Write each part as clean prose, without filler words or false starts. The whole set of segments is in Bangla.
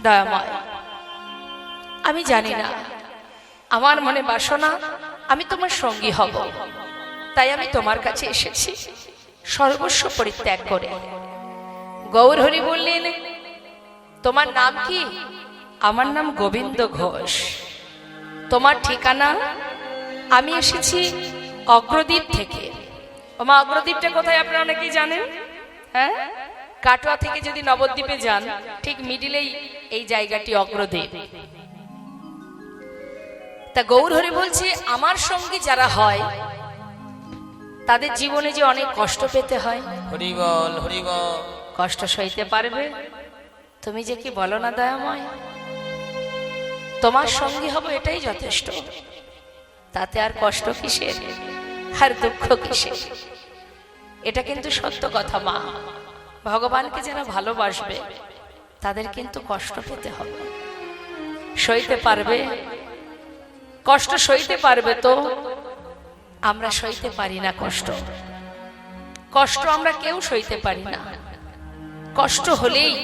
দয়াময়, আমি জানি না, আমার মনে বাসনা আমি তোমার সঙ্গী হব, তাই আমি তোমার কাছে এসেছি সর্বস্ব পরিত্যাগ করে। গৌর হরি বললেন, তোমার নাম কি? আমার নাম গোবিন্দ ঘোষ। তোমার ঠিকানা? আমি এসেছি অগ্রদ্বীপ থেকে। ওমা, অগ্রদ্বীপটা কোথায় আপনারা অনেকেই জানেন? হ্যাঁ, কাটোয়া থেকে যদি নবদ্বীপে যান, ঠিক মিডিলেই এই জায়গাটি অগ্রদ্বীপ। তা গৌর হরি বলছে, আমার সঙ্গে যারা হয় তাদের জীবনে যে অনেক কষ্ট পেতে হয়। হরি বল, হরি বল। কষ্ট সইতে পারবে? তুমি যে কি বলো না দয়াময়, তোমার সঙ্গী হব এটাই যথেষ্ট, তাতে আর কষ্ট কিসের, আর দুঃখ কিসের? এটা কিন্তু সত্য কথা মা। ভগবানকে যারা ভালোবাসবে তাদের কিন্তু কষ্ট পেতে হবে। সইতে পারবে? কষ্ট সইতে পারবে তো? আমরা সইতে পারি না কষ্ট। কষ্ট আমরা কেউ সইতে পারি না। কষ্ট হলেই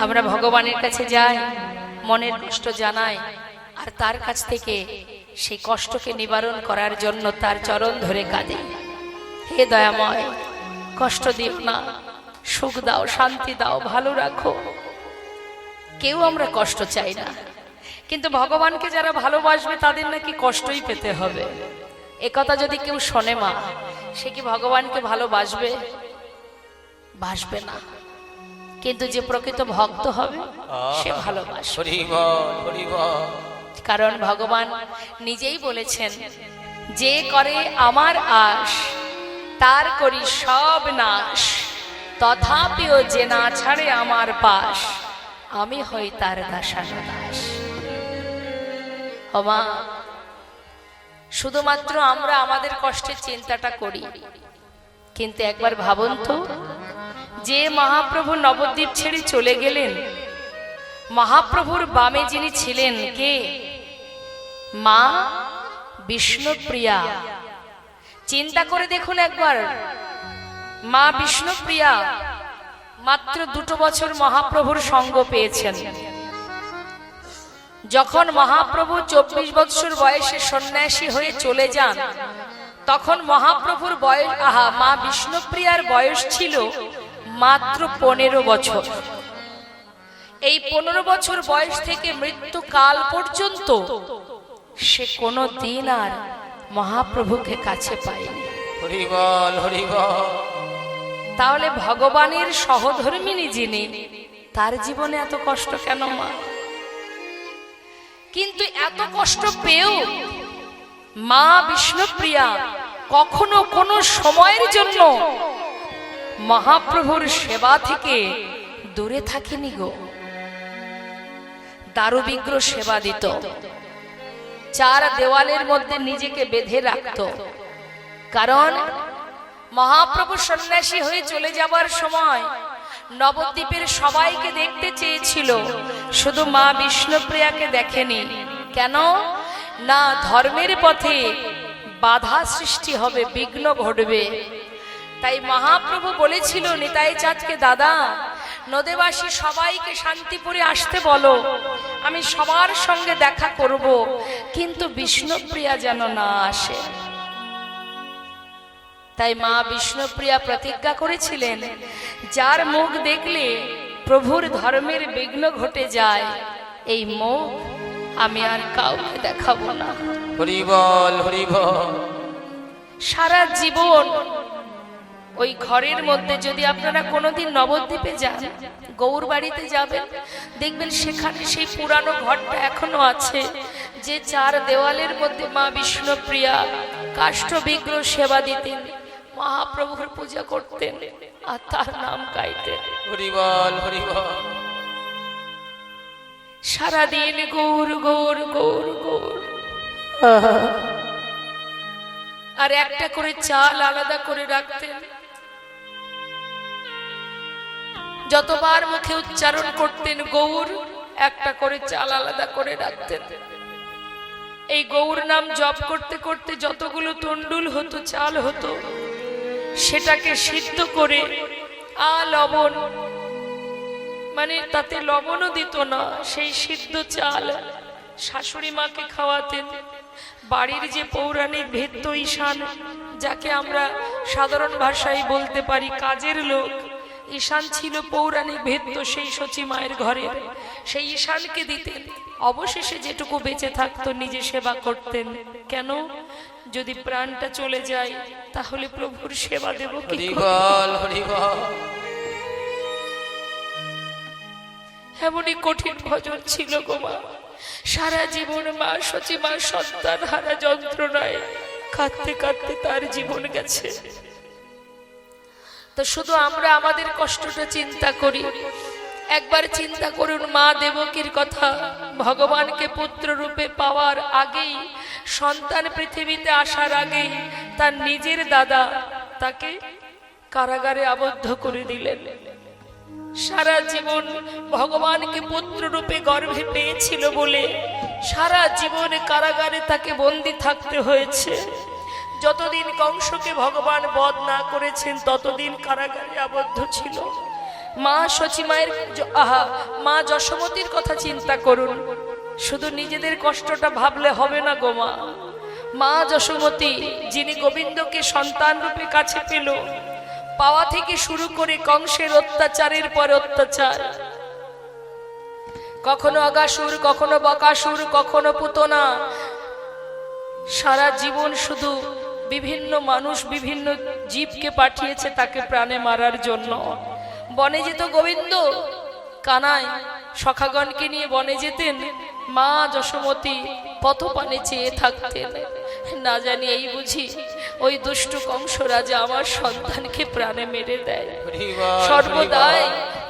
আমরা ভগবানের কাছে যাই, মনের কষ্ট জানাই, আর তার কাছ থেকে সেই কষ্টকে নিবারণ করার জন্য তার চরণ ধরে কাঁদি, হে দয়াময়, কষ্ট দিও না, সুখ দাও, শান্তি দাও, ভালো রাখো। কেউ আমরা কষ্ট চাই না, কিন্তু ভগবানকে যারা ভালোবাসবে তাদের নাকি কষ্টই পেতে হবে। একথা যদি কেউ শোনে মা, সে কি ভগবানকে ভালোবাসবে? বাসবে না। কিন্তু যে প্রকৃত ভক্ত হবে সে ভালোবাসবে। হরি বল, হরি বল। কারণ ভগবান নিজেই বলেছেন, যে করে আমার আশ তার করি সব নাশ, তথাপিও যে না ছাড়ে আমার পাশ, আমি হই তার দাসানুদাস। ওমা, শুধুমাত্র আমরা আমাদের কষ্টের চিন্তাটা করি, কিন্তু একবার ভাবুন তো, যে মহাপ্রভু নবদ্বীপ ছেড়ে চলে গেলেন, মহাপ্রভুর বামে যিনি ছিলেন কে? মা বিষ্ণুপ্রিয়া। চিন্তা করে দেখুন একবার, মা বিষ্ণুপ্রিয়া মাত্র 2 বছর মহাপ্রভুর সঙ্গ পেয়েছেন। যখন মহাপ্রভু 24 বছর বয়সে সন্ন্যাসী হয়ে চলে যান, তখন মহাপ্রভুর বয়স, মা বিষ্ণুপ্রিয়ার বয়স ছিল মাত্র 15 বছর। এই 15 বছর বয়স থেকে মৃত্যুকাল পর্যন্ত সে কোনো দিন আর মহাপ্রভুকে কাছে পায়নি। হরি বল, হরি বল। তাহলে ভগবানের সহধর্মিণী যিনি, তার জীবনে এত কষ্ট কেন মা? কিন্তু এত কষ্ট পেয়েও মা বিষ্ণুপ্রিয়া কখনো কোনো সময়ের জন্য মহাপ্রভুর সেবা থেকে দূরে থাকেনি গো। দারুবিগ্রহ সেবা দিত, 4 দেওয়ালের মধ্যে নিজেকে বেঁধে রাখত। কারণ মহাপ্রভু সন্ন্যাসী হয়ে চলে যাবার সময় নবদ্বীপের সবাইকে দেখতে চেয়েছিল, শুধু মা বিষ্ণুপ্রিয়াকে দেখেনি। কেন না? ধর্মের পথে বাধা সৃষ্টি হবে, বিঘ্ন ঘটবে। তাই মহাপ্রভু বলেছিল নিতাই চাঁদকে, দাদা, নদেবাসী সবাইকে শান্তিপুরে আসতে বলো, আমি সবার সঙ্গে দেখা করব, কিন্তু বিষ্ণুপ্রিয়া যেন না আসে। তাই মা বিষ্ণুপ্রিয়া প্রতিজ্ঞা করেছিলেন, যার মুখ দেখলে প্রভুর ধর্মের বিঘ্ন ঘটে যায়, এই মুখ আমি আর কাউকে দেখাবো না। হরি বল, হরি বল। সারা জীবন ওই ঘরের মধ্যে, যদি আপনারা কোনোদিন নবদ্বীপে যান, গৌর বাড়িতে যাবেন, দেখবেন সেখানে সেই পুরানো ঘরটা এখনো আছে, যে 4 দেওয়ালের মধ্যে মা বিষ্ণুপ্রিয়া কাষ্ঠ বিগ্রহ সেবা দিতেন, মহাপ্রভুর পূজা করতেন, আর তার নাম গাইতেন। হরি বল, হরি বল। সারাদিন গৌর গৌর গৌর গৌর, আর একটা করে চাল আলাদা করে রাখতেন। যতবার মুখে উচ্চারণ করতেন গৌর, একটা করে চাল আলাদা করে রাখতেন। এই গৌর নাম জপ করতে করতে যতগুলো তন্ডুল হতো, চাল হতো, সেটাকে সিদ্ধ করে লবণ মানে তাতে লবণও দিত না, সেই সিদ্ধ চাল শাশুড়ি মাকে খাওয়াতেন। বাড়ির যে পৌরাণিক ভেদ্য ঈশান, যাকে আমরা সাধারণ ভাষায় বলতে পারি কাজের লোক, ঈশান ছিল পৌরাণিক ভেদ্য সেই সচী মায়ের ঘরে, সেই ঈশানকে দিতেন। অবশেষে যেটুকু বেঁচে থাকতো নিজে সেবা করতেন। কেন? যদি প্রাণটা চলে যায় তাহলে প্রভুর সেবা দেব কি হরি করে? বল হরি বল। এমনই কঠিন ভজন ছিল গো মা। সারা জীবন মা সচী মা সন্তান হারা যন্ত্রণায় কাঁদতে কাঁদতে তার জীবন গেছে। তো শুধু আমরা আমাদের কষ্টটা চিন্তা করি, একবার চিন্তা করুন মা দেবকীর কথা। ভগবানকে পুত্র রূপে পাওয়ার আগেই, সন্তান পৃথিবীতে আসার আগেই তার নিজের দাদা তাকে কারাগারে আবদ্ধ করে দিলেন। সারা জীবন ভগবানকে পুত্র রূপে গর্ভে পেয়েছিল বলে সারা জীবন কারাগারে তাকে বন্দী থাকতে হয়েছে। যতদিন কংসকে ভগবান বধ না করেছেন ততদিন কারাগারে আবদ্ধ ছিল। মা সচী মায়ের মা যশোমতীর কথা চিন্তা করুন। শুধু নিজেদের কষ্টটা ভাবলে হবে না গো মা। মা যশোমতী যিনি গোবিন্দকে সন্তান রূপে কাছে পেল, পাওয়া থেকে শুরু করে কংসের অত্যাচারের পর অত্যাচার, কখনো অগাসুর, কখনো বকাসুর, কখনো পুতনা, সারা জীবন শুধু বিভিন্ন মানুষ বিভিন্ন জীবকে পাঠিয়েছে তাকে প্রাণে মারার জন্য। বনে যেত গোবিন্দ, কানাই সখাগণকে নিয়ে বনে যেতেন, মা যশোমতী পথপানে চেয়ে থাকতেন। না জানি এই বুঝি ওই দুষ্টু কংস রাজা আমার সন্তানকে প্রাণে মেরে দেয়। হরি বল সর্বদাই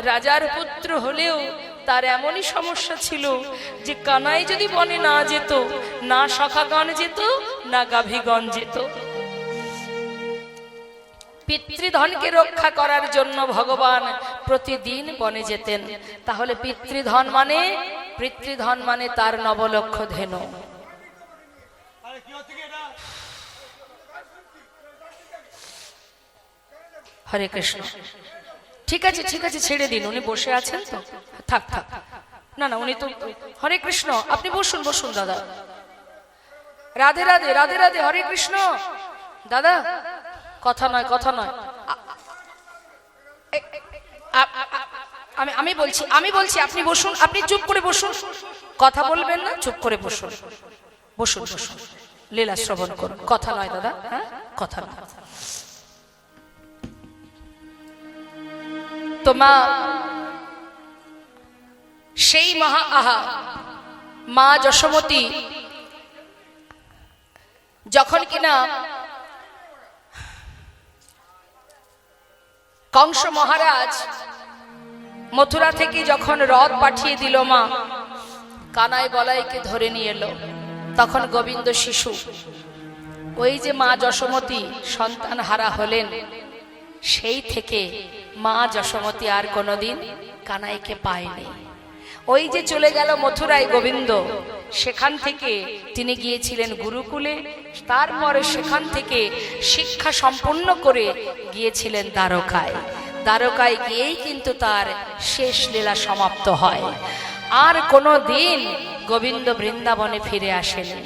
রাজার পুত্র হলেও তার এমনই সমস্যা ছিল যে কানাই যদি বনে না যেত, না সখাগণ যেত, না গাভীগণ যেত। পিতৃধনকে রক্ষা করার জন্য ভগবান প্রতিদিন বনে যেতেন। তাহলে পিতৃধন মানে তার নবলক্ষ ধেনু। হরে কৃষ্ণ। ঠিক আছে ঠিক আছে, ছেড়ে দিন, উনি বসে আছেন তো, থাক থাক। না না, উনি তো হরে কৃষ্ণ, আপনি বসুন বসুন দাদা। রাধে রাধে রাধে রাধে, হরে কৃষ্ণ। দাদা কথা নয় কথা নয়, আমি বলছি আপনি বসুন, আপনি চুপ করে বসুন, কথা বলবেন না, চুপ করে বসুন বসুন বসুন, লীলা শ্রবণ করুন। কথা নয় দাদা, হ্যাঁ কথা নয়। তো মা সেই মা যশোমতী যখন কিনা কংস মহারাজ মথুরা থেকে যখন রথ পাঠিয়ে দিল, মা কানাই বলাইকে ধরে নিয়ে এলো, তখন গোবিন্দ শিশু। ওই যে মা যশোমতী সন্তান হারা হলেন, সেই থেকে মা যশোমতী আর কোনোদিন কানাইকে পায়নি। ওই যে চলে গেল মথুরায় গোবিন্দ, সেখান থেকে তিনি গিয়েছিলেন গুরুকুলে, তারপরে সেখান থেকে শিক্ষা সম্পন্ন করে গিয়েছিলেন দ্বারকায়। দ্বারকায় গিয়েই কিন্তু তার শেষ লীলা সমাপ্ত হয়। আর কোনো দিন গোবিন্দ বৃন্দাবনে ফিরে আসেনি।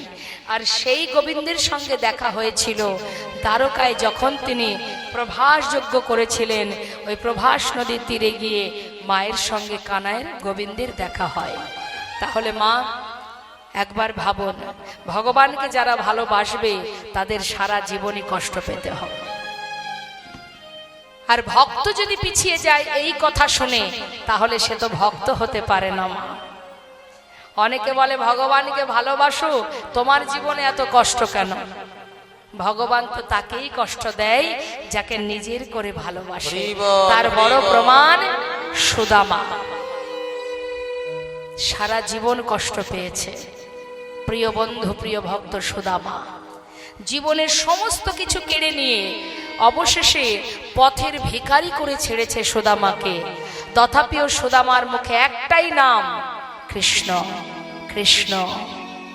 আর সেই গোবিন্দের সঙ্গে দেখা হয়েছিল দ্বারকায়, যখন তিনি প্রভাস যজ্ঞ করেছিলেন। ওই প্রভাস নদীর তীরে গিয়ে মায়ের সঙ্গে কানাইয়ের গোবিন্দের দেখা হয়। তাহলে মা একবার ভাবুন, ভগবানকে যারা ভালোবাসবে তাদের সারা জীবনই কষ্ট পেতে হবে। আর ভক্ত যদি পিছিয়ে যায় এই কথা শুনে, তাহলে সে তো ভক্ত হতে পারে না মা। অনেকে বলে ভগবানকে ভালোবাসো, তোমার জীবনে এত কষ্ট কেন? ভগবান তো তাকেই কষ্ট দেয় যাকে নিজের করে ভালোবাসে। তার বড় প্রমাণ সুদামা। সারা জীবন কষ্ট পেয়েছে প্রিয় বন্ধু প্রিয় ভক্ত সুদামা। জীবনের সমস্ত কিছু কেড়ে নিয়ে অবশেষে পথের ভিখারি করে ছেড়েছে সুদামাকে। তথাপিও সুদামার মুখে একটাই নাম, কৃষ্ণ কৃষ্ণ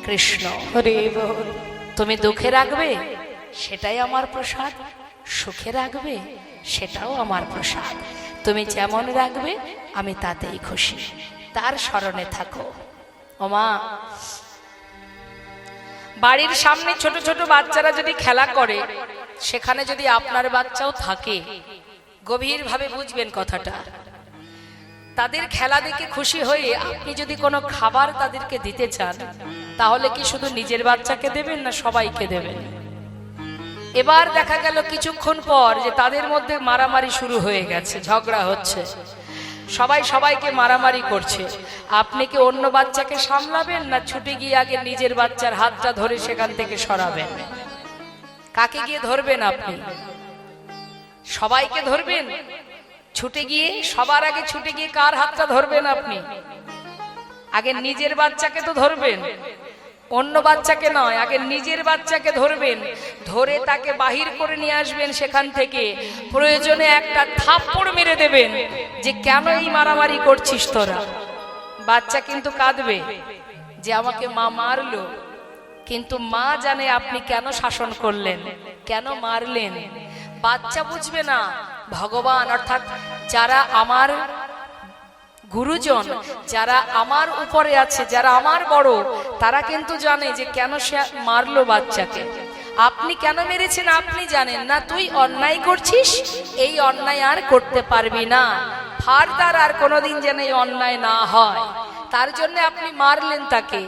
কৃষ্ণ। হরে বল। তুমি দুঃখে রাখবে, সেটাই আমার প্রসাদ। সুখে রাখবে, সেটাও আমার প্রসাদ। তুমি যেমন রাখবে আমি তাতেই খুশি, তার স্মরণে থাকো। ওমা, বাড়ির সামনে ছোট ছোট বাচ্চারা যদি খেলা করে, সেখানে যদি আপনার বাচ্চাও থাকে, গভীরভাবে বুঝবেন কথাটা। তাদের খেলা দেখে খুশি হয়ে আপনি যদি কোনো খাবার তাদেরকে দিতে চান, তাহলে কি শুধু নিজের বাচ্চাকে দেবেন না সবাইকে দেবেন? এবার দেখা গেল কিছুক্ষণ পর যে তাদের মধ্যে মারামারি শুরু হয়ে গেছে, ঝগড়া হচ্ছে, সবাই সবাইকে মারামারি করছে। আপনি কি অন্য বাচ্চাকে সামলাবেন না ছুটে গিয়ে আগে নিজের বাচ্চার হাতটা ধরে সেখান থেকে সরাবেন? কাকে গিয়ে ধরবেন আপনি? সবাইকে ধরবেন? ছুটে গিয়ে সবার আগে ছুটে গিয়ে কার হাতটা ধরবেন আপনি? আগে নিজের বাচ্চাকে তো ধরবেন, অন্য বাচ্চাকে নয়, আগে নিজের বাচ্চাকে ধরবেন। ধরে তাকে বাহির করে নিয়ে আসবেন সেখান থেকে। প্রয়োজনে একটা থাপ্পড় মেরে দেবেন যে কেন এই মারামারি করছিস তোরা। বাচ্চা কিন্তু কাঁদবে যে আমাকে মা মারলো, কিন্তু মা জানে আপনি কেন শাসন করলেন, কেন মারলেন। বাচ্চা বুঝবে না। ভগবান অর্থাৎ যারা আমার গুরুজন, যারা আমার উপরে আছে, যারা আমার বড়, তারা কিন্তু জানে যে কেন সে মারলো বাচ্চাকে। আপনি কেন মেরেছেন আপনি জানেন না। তুই অন্যায় করছিস, এই অন্যায় আর করতে পারবি না, ফারদার আর কোনোদিন যেন এই অন্যায় না হয়, তার জন্য আপনি মারলেন তাকে।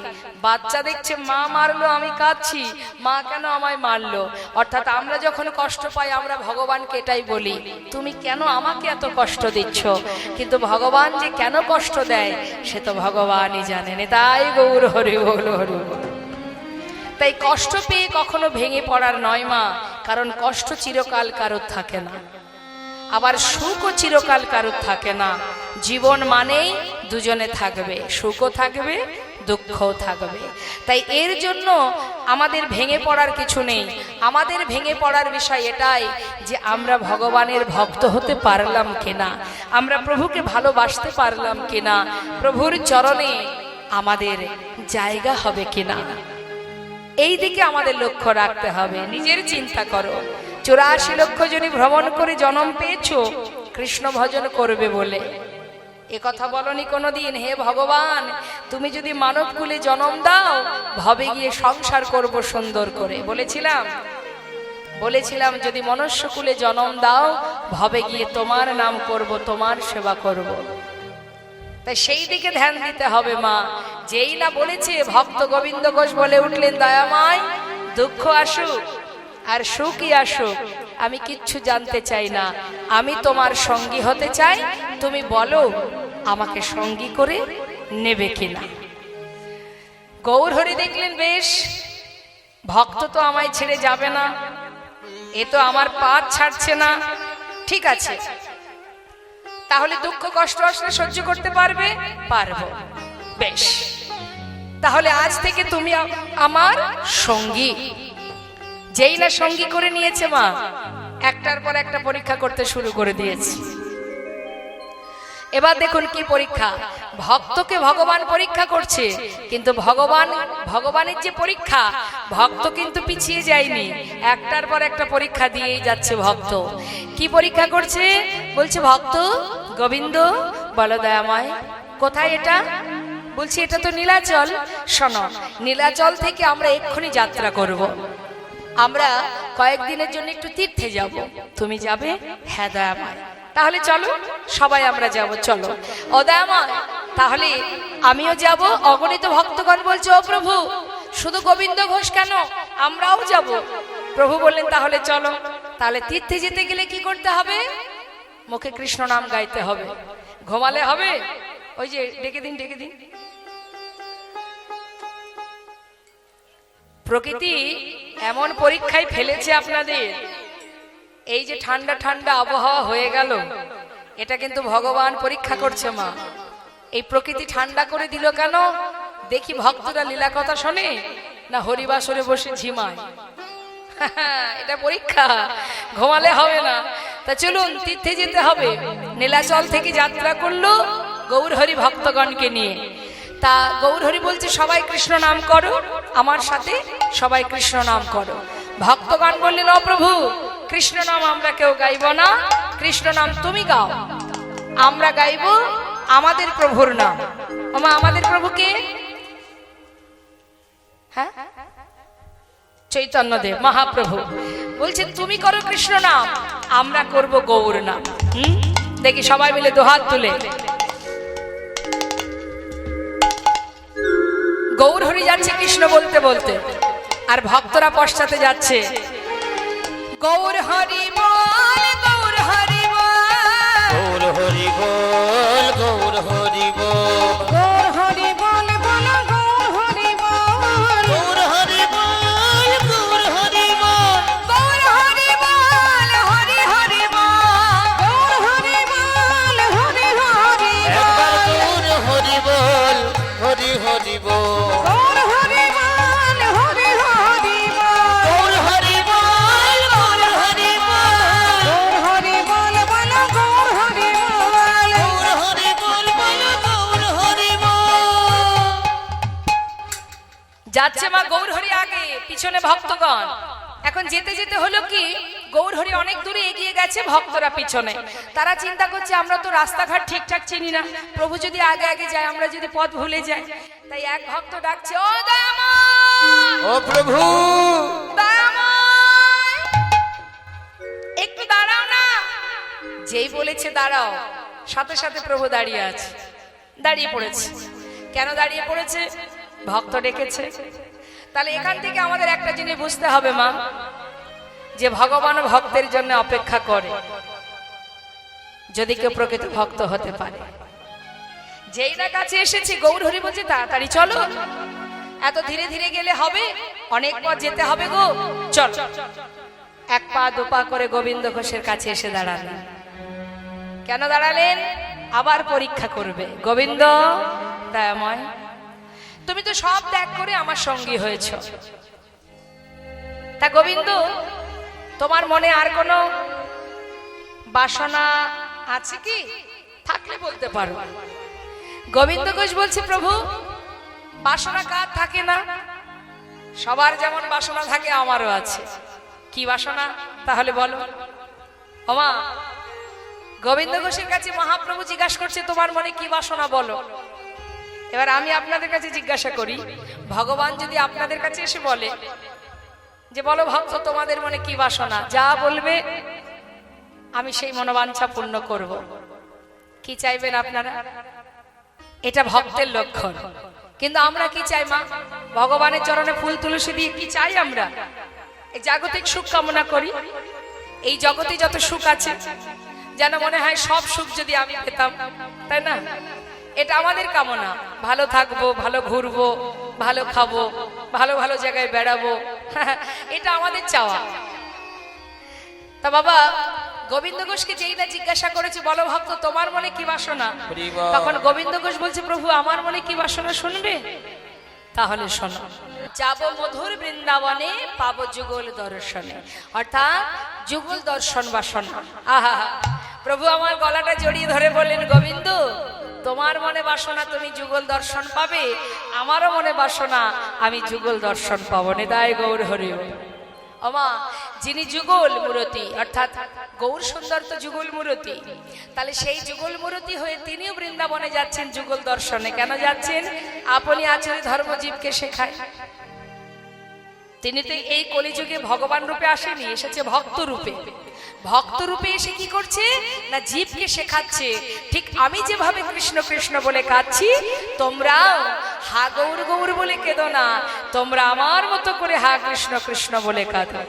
বাচ্চা দেখছে মা মারলো, আমি কাঁদছি, মা কেন আমায় মারলো। অর্থাৎ আমরা যখন কষ্ট পাই আমরা ভগবানকে এটাই বলি, তুমি কেন আমাকে এত কষ্ট দিচ্ছ। কিন্তু ভগবান যে কেন কষ্ট দেয় সে তো ভগবানই জানেন। তাই গৌর হরি বল, হরি বল। তাই কষ্ট পেয়ে কখনো ভেঙে পড়ার নয় মা, কারণ কষ্ট চিরকাল কারোর থাকে না, আবার সুখও চিরকাল কারোর থাকে না। জীবন মানেই দুজনে থাকবে, সুখও থাকবে দুঃখও থাকবে। তাই এর জন্য আমাদের ভেঙে পড়ার কিছু নেই। আমাদের ভেঙে পড়ার বিষয় এটাই যে আমরা ভগবানের ভক্ত হতে পারলাম কিনা, আমরা প্রভুকে ভালোবাসতে পারলাম কিনা, প্রভুর চরণে আমাদের জায়গা হবে কিনা, এই দিকে আমাদের লক্ষ্য রাখতে হবে। নিজের চিন্তা করো, 84 লক্ষ জনই ভ্রমণ করে জন্ম পেয়েছো কৃষ্ণ ভজন করবে বলে। এ কথা বলনি কোনোদিন, হে ভগবান তুমি যদি মানব কুলে জন্ম দাও, ভবে গিয়ে সংসার করব সুন্দর করে। বলেছিলাম যদি মনুষ্য কুলে জন্ম দাও, ভবে গিয়ে তোমার নাম করব, তোমার সেবা করব। তাই সেই দিকে ধ্যান দিতে হবে মা। যেই না বলেছে, ভক্ত গোবিন্দ ঘোষ বলে উঠলেন, দয়াময় দুঃখ আসুক আর সুখই আসুক আমি কিচ্ছু জানতে চাই না, আমি তোমার সঙ্গী হতে চাই, তুমি বলো আমাকে সঙ্গী করে নেবে কিনা। গৌর হরি দেখলেন বেশ, ভক্ত তো আমায় ছেড়ে যাবে না, এ তো আমার পা ছাড়ছে না, ঠিক আছে তাহলে দুঃখ কষ্ট আসলে সহ্য করতে পারবে? পারবো, বেশ তাহলে আজ থেকে তুমি আমার সঙ্গী। যেই না সঙ্গী করে নিয়েছে মা, একটার পর একটা পরীক্ষা করতে শুরু করে দিয়েছে। এবার দেখুন কি পরীক্ষা, ভক্তকে ভগবান পরীক্ষা করছে, কিন্তু ভগবানের যে পরীক্ষা, ভক্ত কিন্তু পিছিয়ে যায়নি, একটার পর একটা পরীক্ষা দিয়েই যাচ্ছে ভক্ত। কি পরীক্ষা করছে? বলছে ভক্ত গোবিন্দ বলো দয়াময় কোথায় এটা? বলছি এটা তো নীলাচল। শোনো, নীলাচল থেকে আমরা এক্ষুনি যাত্রা করব, আমরা কয়েকদিনের জন্য একটু তীর্থে যাব, তুমি যাবে? হ্যাঁ দয়াময়। তাহলে চলো সবাই আমরা যাব, চলো। ও দয়াময় তাহলে আমিও যাব। অগণিত ভক্তগণ বলছে, ও প্রভু শুধু গোবিন্দ ঘোষ কেন, আমরাও যাব। প্রভু বললেন তাহলে চলো। তাহলে তীর্থে যেতে গেলে কি করতে হবে? মুখে কৃষ্ণ নাম গাইতে হবে। ঘুমালে হবে? ওই যে ডেকে দিন ডেকে দিন। প্রকৃতি এমন পরীক্ষায় ফেলেছে আপনাদের, এই যে ঠান্ডা ঠান্ডা আবহাওয়া হয়ে গেল, এটা কিন্তু ভগবান পরীক্ষা করছে মা। এই প্রকৃতি ঠান্ডা করে দিল কেন? দেখি ভক্তরা লীলা কথা শোনে না হরিবাসরে বসে ঝিমায়। এটা পরীক্ষা, ঘুমালে হবে না। তা চলুন তীর্থে যেতে হবে। নীলাচল থেকে যাত্রা করলো গৌর হরি ভক্তগণকে নিয়ে। তা গৌর হরি বলছে সবাই কৃষ্ণ নাম করো, আমার সাথে সবাই কৃষ্ণ নাম করো। ভক্তগণ বললেন, ও প্রভু কৃষ্ণ নাম আমরা কেউ গাইব না, কৃষ্ণ নাম তুমি গাও, আমরা গাইব আমাদের প্রভুর নাম। ওমা আমাদের প্রভুকে, হ্যাঁ চৈতন্যদেব মহাপ্রভু বলছেন তুমি করো কৃষ্ণ নাম, আমরা করব গৌর নাম। দেখি সবাই মিলে দুহাত তুলে গৌর হরি যাচ্ছে কৃষ্ণ বলতে বলতে, আর ভক্তরা পশ্চাতে যাচ্ছে গৌর হরি বল, গৌর হরি বল, গৌর হরি বল, গৌর হরি বল, গৌর হরি বল, বল গৌর হরি বল, গৌর হরি বল, গৌর হরি বল, গৌর হরি বল, হরি হরি বল, গৌর হরি বল, হরি হরি একবার গৌর হরি বল, হরি হরি বল, গৌর হরি বল, হরি হরি বল, গৌর হরি বল, গৌর হরি বল, গৌর হরি বল, বল গৌর হরি বল। গৌর হরি বল, বল গৌর হরি বল। যাচ্ছে মা গৌর হরি আগে, পিছনে ভক্তগণ। এখন যেতে যেতে হলো কি, গৌর হরি অনেক দূরে এগিয়ে গেছে, ভক্তরা পিছনে। তারা চিন্তা করছে আমরা তো রাস্তাঘাট ঠিকঠাক চিনি না, প্রভু যদি আগে আগে যায়, আমরা যদি পথ ভুলে যাই। তাই এক ভক্ত ডাকছে, ও দয়াময়, ও প্রভু, দয়াময়, একটু দাঁড়াও না। যেই বলেছে দাঁড়াও, সাথে সাথে প্রভু দাঁড়িয়ে আছে, দাঁড়িয়ে পড়েছে। কেন দাঁড়িয়ে পড়েছে? ভক্ত ডেকেছে। তাহলে এখান থেকে আমাদের একটা জিনিস বুঝতে হবে মা, যে ভগবান ভক্তের জন্য অপেক্ষা করে, যদি কেউ প্রকৃত ভক্ত হতে পারে। যেই না কাছে এসেছি, গৌর হরি বলছে তাড়াতাড়ি চলো, এত ধীরে ধীরে গেলে হবে, অনেক পথ যেতে হবে গো, চল। এক পা দু পা করে গোবিন্দ ঘোষের কাছে এসে দাঁড়ালেন। কেন দাঁড়ালেন? আবার পরীক্ষা করবে। গোবিন্দ দয়াময়, তুমি তো সব ত্যাগ করে আমার সঙ্গী হয়েছ, তা গোবিন্দ তোমার মনে আর কোনো বাসনা আছে কি? থাকলে বলতে পারো। গোবিন্দ ঘোষ বলছে, প্রভু বাসনা কার থাকে না? সবার যেমন বাসনা থাকে আমারও আছে। কি বাসনা তাহলে বলো? ওমা গোবিন্দ ঘোষের কাছে মহাপ্রভু জিজ্ঞাসা করছে, তোমার মনে কি বাসনা বলো। এবার আমি আপনাদের কাছে জিজ্ঞাসা করি, ভগবান যদি আপনাদের কাছে এসে বলে যে বলো ভক্ত তোমাদের মনে কি বাসনা, যা বলবে আমি সেই মনোবাঞ্ছা পূর্ণ করব। কি চাইবেন আপনারা? এটা ভক্তের লক্ষণ। কিন্তু আমরা কি চাই মা? ভগবানের চরণে ফুল তুলসী দিয়ে কি চাই? আমরা এই জাগতিক সুখ কামনা করি। এই জগতে যত সুখ আছে, যেন মনে হয় সব সুখ যদি আমি পেতাম, তাই না? এটা আমাদের কামনা। ভালো থাকবো, ভালো ঘুরবো, ভালো খাবো, ভালো ভালো জায়গায় বেড়াবো, এটা আমাদের চাওয়া। তা বাবা গোবিন্দ ঘোষকে যেই না জিজ্ঞাসা করেছে বলো ভক্ত তোমার মনে কি বাসনা, তখন গোবিন্দ ঘোষ বলছে, প্রভু আমার মনে কি বাসনা শুনবে? তাহলে শোনো। যাব মধুর বৃন্দাবনে, পাবো যুগল দর্শনে, অর্থাৎ যুগল দর্শন বাসনা। আহা, প্রভু আমার গলাটা জড়িয়ে ধরে বললেন, গোবিন্দ তোমার মনে বাসনা তুমি যুগল দর্শন পাবে, আমারও মনে বাসনা আমি যুগল দর্শন পাবো। নিতাই গৌর হরি। ওমা যিনি যুগল মূরতি, অর্থাৎ গৌর সুন্দর তো যুগল মূরতি, তাহলে সেই যুগল মূরতি হয়ে তিনিও বৃন্দাবনে যাচ্ছেন যুগল দর্শনে। কেন যাচ্ছেন? আপনি আচার্য ধর্মজীবকে শেখায়। তিনি তো এই কলিযুগে ভগবান রূপে আসেনি, এসেছে ভক্ত রূপে। ভক্ত রূপে এসে কি করছে না, জীবকে শেখাচ্ছে ঠিক আমি যেভাবে কৃষ্ণ কৃষ্ণ বলে কাঁদছি, তোমরা হা গৌর গৌর বলে কেঁদো না, তোমরা আমার মতো করে হা কৃষ্ণ কৃষ্ণ বলে কাঁদো।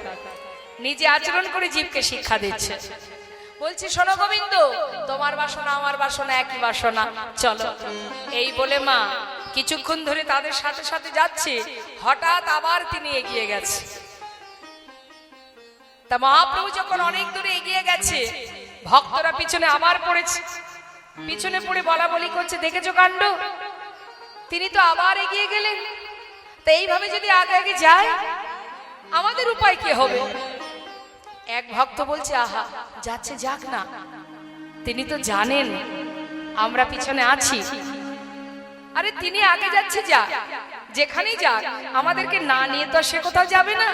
নিজে আচরণ করে জীবকে শিক্ষা দিচ্ছে। বলছি শোনো গোবিন্দ, তোমার বাসনা আমার বাসনা একই বাসনা, চলো। এই বলে মা কিছুক্ষণ ধরে তাদের সাথে সাথে যাচ্ছে, হঠাৎ আবার তিনি এগিয়ে গেছে। তা মহাপ্রভু যখন অনেক দূরে এগিয়ে গেছে, ভক্তরা পিছনে আবার পড়েছে। পিছনে পড়ে বলা বলি করছে, দেখেছো কাণ্ড, তিনি তো আবার এগিয়ে গেলেন। তা এইভাবে যদি আগে আগে যায় আমাদের উপায় কি হবে? এক ভক্ত বলছে, আহা যাচ্ছে যাক না, তিনি তো জানেন আমরা পিছনে আছি। আরে তিনি আগে যাচ্ছে, যাক, যেখানেই যাক, আমাদেরকে না নিয়ে তো সে কোথাও যাবে না।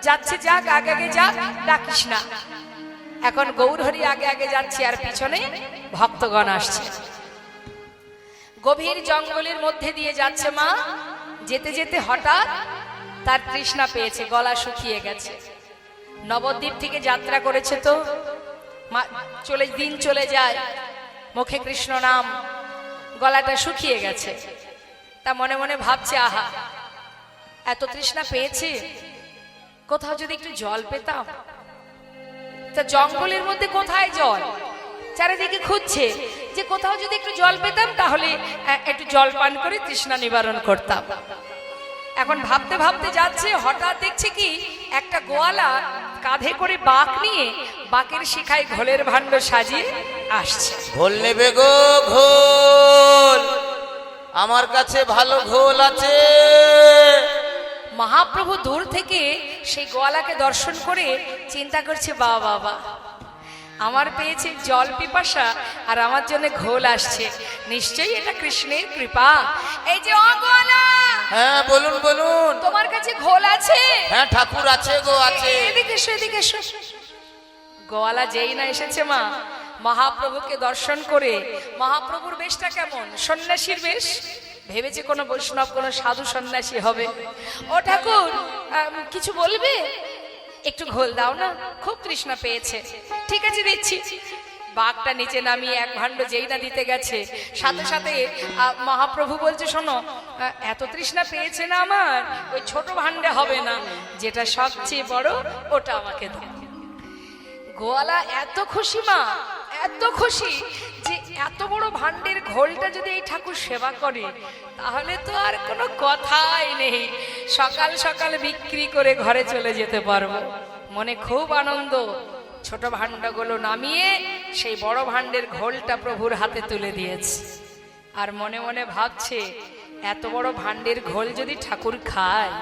যাচ্ছে যাক, আগে আগে যাক, ডাকিস না। এখন গৌর হরি আগে আগে যাচ্ছে আর পিছনে ভক্তগণ আসছে। গভীর জঙ্গলের মধ্যে দিয়ে যাচ্ছে মা, যেতে যেতে হঠাৎ তার তৃষ্ণা পেয়েছে, গলা শুকিয়ে গেছে। নবদ্বীপ থেকে যাত্রা করেছে তো দিন চলে যায়, মুখে কৃষ্ণ নাম, গলাটা শুকিয়ে গেছে। তা মনে মনে ভাবছে, আহা এত তৃষ্ণা পেয়েছে, কোথাও যদি একটু জল পেতাম। তা জঙ্গলের মধ্যে কোথায় জল, চারিদিকে খুঁজছে যে কোথাও যদি একটু জল পেতাম তাহলে একটু জল পান করে তৃষ্ণা নিবারণ করতাম। এখন ভাবতে ভাবতে যাচ্ছে, হঠাৎ দেখছে কি একটা গোয়ালা কাঁধে করে বাঁক নিয়ে বাঁকের শিখায় ঘোলের ভাণ্ড সাজিয়ে আসছে। ঘোল নেবে গো ঘোল, আমার কাছে ভালো ঘোল আছে। মহাপ্রভু দূর থেকে সেই গোয়ালাকে দর্শন করে চিন্তা করছে, বাবা বাবা আমার পেয়েছে জল পিপাসা আর আমার জন্য ঘোল আসছে, নিশ্চয়ই এটা কৃষ্ণের কৃপা। এই যে ও গোয়ালা, হ্যাঁ বলুন বলুন, তোমার কাছে ঘোল আছে? হ্যাঁ ঠাকুর আছে গো আছে। এদিকে এসো, এদিকে এসো। গোয়ালা যেই না এসেছে মা, মহাপ্রভুকে দর্শন করে, মহাপ্রভুর বেশটা কেমন, সন্ন্যাসীর বেশ, ভেবেছে কোনো বৈষ্ণব কোনো সাধু সন্ন্যাসী হবে। ও ঠাকুর কিছু বলবে, একটু ঘোল দাও না, খুব তৃষ্ণা পেয়েছে। ঠিক আছে দিচ্ছি। বাঘটা নিচে নামিয়ে এক ভাণ্ড যেই না দিতে গেছে, সাথে সাথে মহাপ্রভু বলছে, শোনো এত তৃষ্ণা পেয়েছে না আমার, ওই ছোট ভাণ্ডে হবে না, যেটা সবচেয়ে বড় ওটা আমাকে দাও। গোয়ালা এত খুশি মা, এত খুশি যে এত বড় ভাণ্ডের ঘোলটা যদি এই ঠাকুর সেবা করে তাহলে তো আর কোনো কথাই নেই, সকাল সকাল বিক্রি করে ঘরে চলে যেতে পারবো। মনে খুব আনন্দ, ছোট ভাণ্ডগুলো নামিয়ে সেই বড় ভাণ্ডের ঘোলটা প্রভুর হাতে তুলে দিয়েছে। আর মনে মনে ভাবছে, এত বড় ভাণ্ডের ঘোল যদি ঠাকুর খায়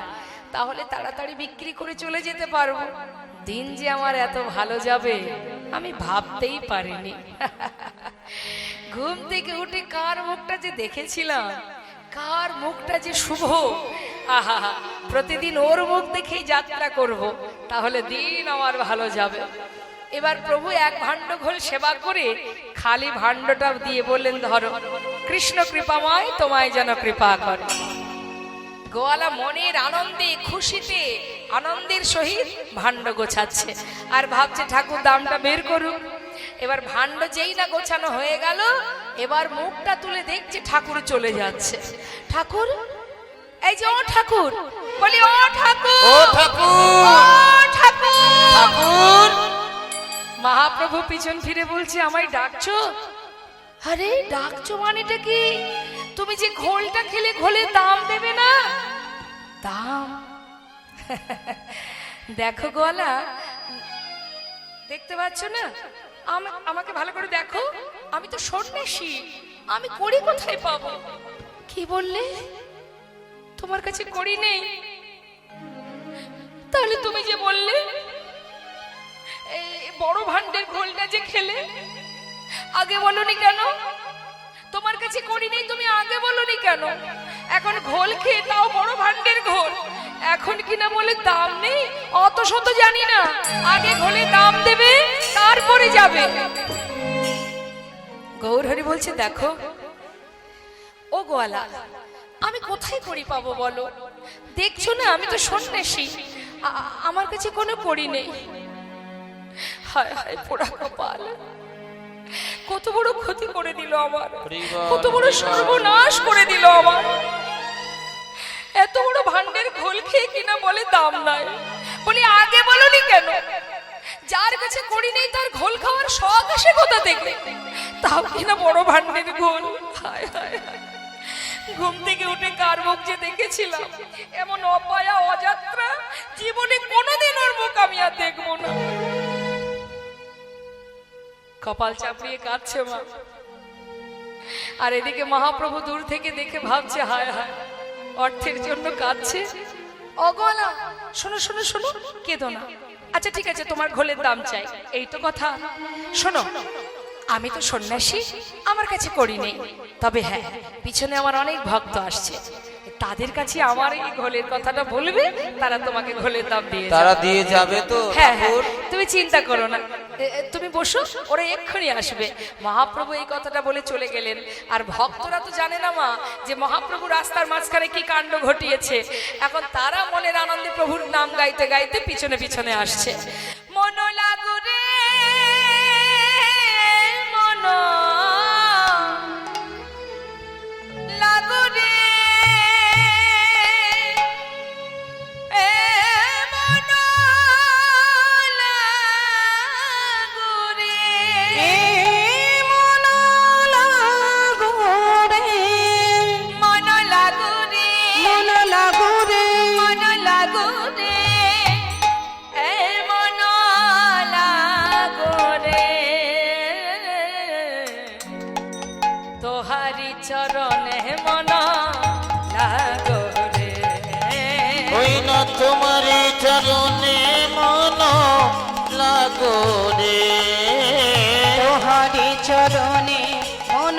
তাহলে তাড়াতাড়ি বিক্রি করে চলে যেতে পারবো। দিন যে আমার এত ভালো যাবে আমি ভাবতেই পারিনি। ঘুম থেকে উঠে কার মুখটা যে দেখেছিলাম, কার মুখটা যে শুভ, আহা প্রতিদিন ওর মুখ দেখেই যাত্রা করব, তাহলে দিন আমার ভালো যাবে। এবার প্রভু এক ভাণ্ড ঘোল সেবা করে খালি ভাণ্ডটা দিয়ে বললেন, ধরো, কৃষ্ণ কৃপাময় তোমায় যেন কৃপা করে। গোয়ালা মনের আনন্দে খুশিতে আনন্দের সহিত ভাণ্ড গোছাচ্ছে আর ভাবছে ঠাকুর দামটা বের করুক। এবার ভাণ্ড যেই না গোছানো হয়ে গেল, এবার মুখটা তুলে দেখছে ঠাকুর চলে যাচ্ছে। ঠাকুর, এই যে ও ঠাকুর, বলি ও ঠাকুর, ও ঠাকুর, ও ঠাকুর, ঠাকুর। মহাপ্রভু পিছন ফিরে বলছে, আমায় ডাকছো? আরে ডাকছো মানেটা কি? তুমি যে ঘোলটা খেলে ঘোলের দাম দেবে না? দাম? দেখো গোয়ালা, দেখতে পাচ্ছ না, আমাকে ভালো করে দেখো, আমি তো সন্ন্যাসী, আমি কড়ি কোথায় পাবো? কি বললে? তোমার কাছে কড়ি নেই? তাহলে তুমি যে বললে এই বড় ভাণ্ডের ঘোলটা যে খেলে, আগে বলনি কেন? তোমার কাছে করি নেই, তুমি আগে বলনি কেন? এখন ঘোল খেয়ে, তাও বড় ভাণ্ডের ঘোল, এখন কিনা বলে দাম নেই? অত শত জানি না, আগে ঘোলে দাম দেবে তারপরে যাবে। গৌরহরি বলছে, দেখো ও গোয়ালা, আমি কোথায় করি পাবো বলো? দেখছো না আমি তো সন্ন্যাসী, আমার কাছে কোনো করি নেই। হায় হায় পোড়া কপাল, কত বড় ক্ষতি করে দিল আমার, কত বড় সর্বনাশ করে দিল আমার। এত বড় ভাণ্ডের ঘোল খেয়ে কিনা বলে দাম নাই, বলি আগে বলনি কেন? যার কাছে করি নেই তার ঘোল খাওয়ার শখ আসে কোথা থেকে? তাও কিনা বড় ভাণ্ডের ঘোল। হায় হায় হায়, ঘুম থেকে উঠে কার মুখ যে দেখেছিলাম, এমন অপায়া অযাত্রা জীবনে কোনোদিন ওর মুখ আমি আর দেখবো না। কপাল চাপড়িয়ে কাঁদছে মা। আর এদিকে মহাপ্রভু দূর থেকে দেখে ভাবছে, হায় হায়, অর্থের জন্য কাঁদছে। অগলা, শোনো শোনো শোনো, কেঁদো না। আচ্ছা ঠিক আছে, তোমার ঘোলের দাম চাই, এই তো কথা। শোনো, আমি তো সন্ন্যাসী, আমার কাছে করি নেই, তবে হ্যাঁ পিছনে আমার অনেক ভক্ত আসছে, তাদের কাছে আমার এই ঘোলের কথাটা বলবে, তারা তোমাকে ঘোলের দাম দিয়ে তারা দিয়ে যাবে তো? হ্যাঁ হ্যাঁ, তুমি চিন্তা করো না। তুমি বসো, ওরা এক্ষুনি আসবে। মহাপ্রভু এই কথাটা বলে চলে গেলেন। আর ভক্তরা তো জানে না মা যে মহাপ্রভু রাস্তার মাঝখানে কি কাণ্ড ঘটিয়েছে। এখন তারা মনের আনন্দে প্রভুর নাম গাইতে গাইতে পিছনে পিছনে আসছে। মন লাগু রে মন লাগু রে তোহারি চরণে মন লাগো রে, ওই না তোমারি চরণে মন লাগো রে, তোহারি চরণে মন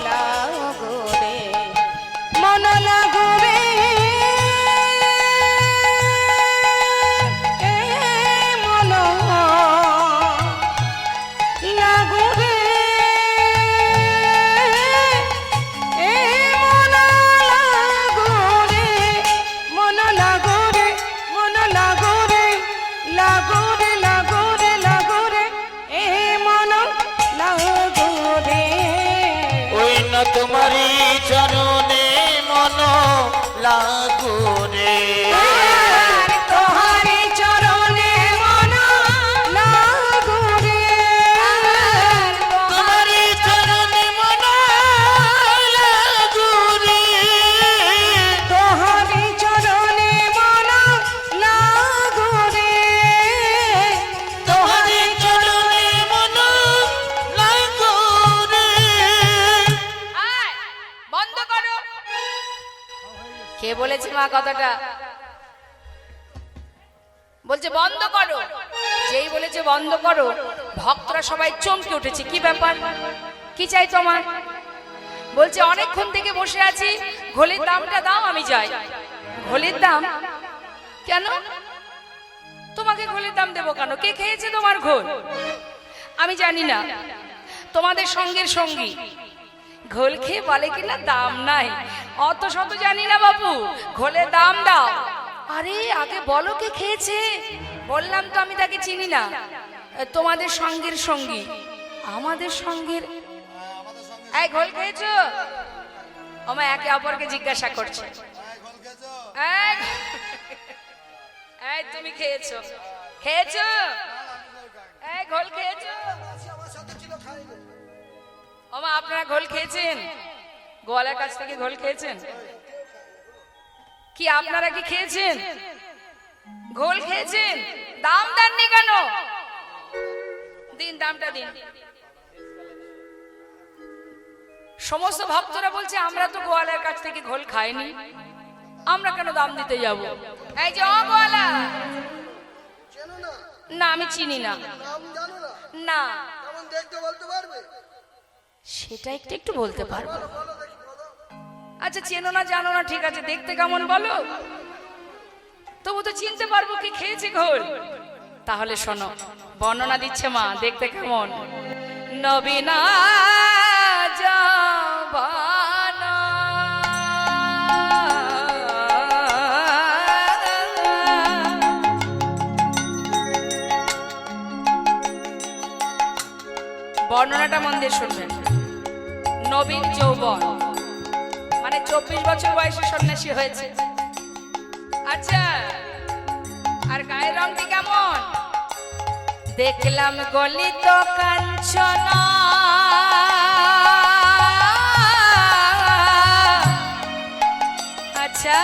লাগো রে, মন লাগো রে, মন লাগো রে, মন লাগো রে, মন লাগো রে, মন লাগো রে, লাগো রে, লাগো রে, লাগো রে, মন লাগো রে, ওই না তোমারি চরণে মন লাগো রে, তোহারি চরণে মন লাগো রে, তোমারি চরণে মন লাগো রে, তোহারি চরণে মন লাগো রে, তোমারি চরণে মন লাগো রে। আয়, বন্ধ করো। কে বলেছে মা কথাটা? বলছে বন্ধ করো। যেই বলেছে বন্ধ করো, ভক্তরা সবাই চমকে উঠেছে। কি ব্যাপার, কি চাই তোমার? বলছে অনেকক্ষণ থেকে বসে আছি, ঘোলের দামটা দাও, আমি যাই। ঘোলের দাম কেন? তোমাকে ঘোলের দাম দেবো কেন? কে খেয়েছে তোমার ঘোল? আমি জানি না। তোমাদের সঙ্গের সঙ্গী ঘোল খেয়ে বলে কিনা দাম নাই, অত শত জানি না বাবু, ঘোলের দাম দাও। আরে আগে বলো কে খেয়েছে। বললাম তো আমি তাকে চিনি না। তোমাদের সঙ্গের সঙ্গী, আমাদের সঙ্গের। এই ঘোল খেয়েছো? আমার একে অপরকে জিজ্ঞাসা করছে। এই, এই তুমি খেয়েছো? খেয়েছো? এই ঘোল খেয়েছো? ওমা আপনারা ঘোল খেয়েছেন? গোয়ালের কাছ থেকে ঘোল খেয়েছেন কি? আপনারা কি খেয়েছেন? ঘোল খেয়েছেন? দাম দেননি কেন? দিন, দামটা দিন। সমস্ত ভক্তরা বলছে আমরা তো গোয়ালের কাছ থেকে ঘোল খাইনি, আমরা কেন দাম দিতে যাব? এই যে ও গোয়ালা, না আমি চিনি না। না সেটা একটু একটু বলতে পারবো। আচ্ছা চেনো না জানো না ঠিক আছে, দেখতে কেমন বলো? তবু তো চিনতে পারবো কি খেয়েছে ঘোল। তাহলে শোনো, বর্ণনা দিচ্ছে মা, দেখতে কেমন। নবীনা জাবানা বর্ণনাটা মন দিয়ে শুনবেন। নবীন যৌবন মানে 24 বছর বয়সে সন্ন্যাসী হয়েছে। আচ্ছা, আর গায়ের রংটি কেমন? দেখলাম গলিত কাঞ্চনা, আচ্ছা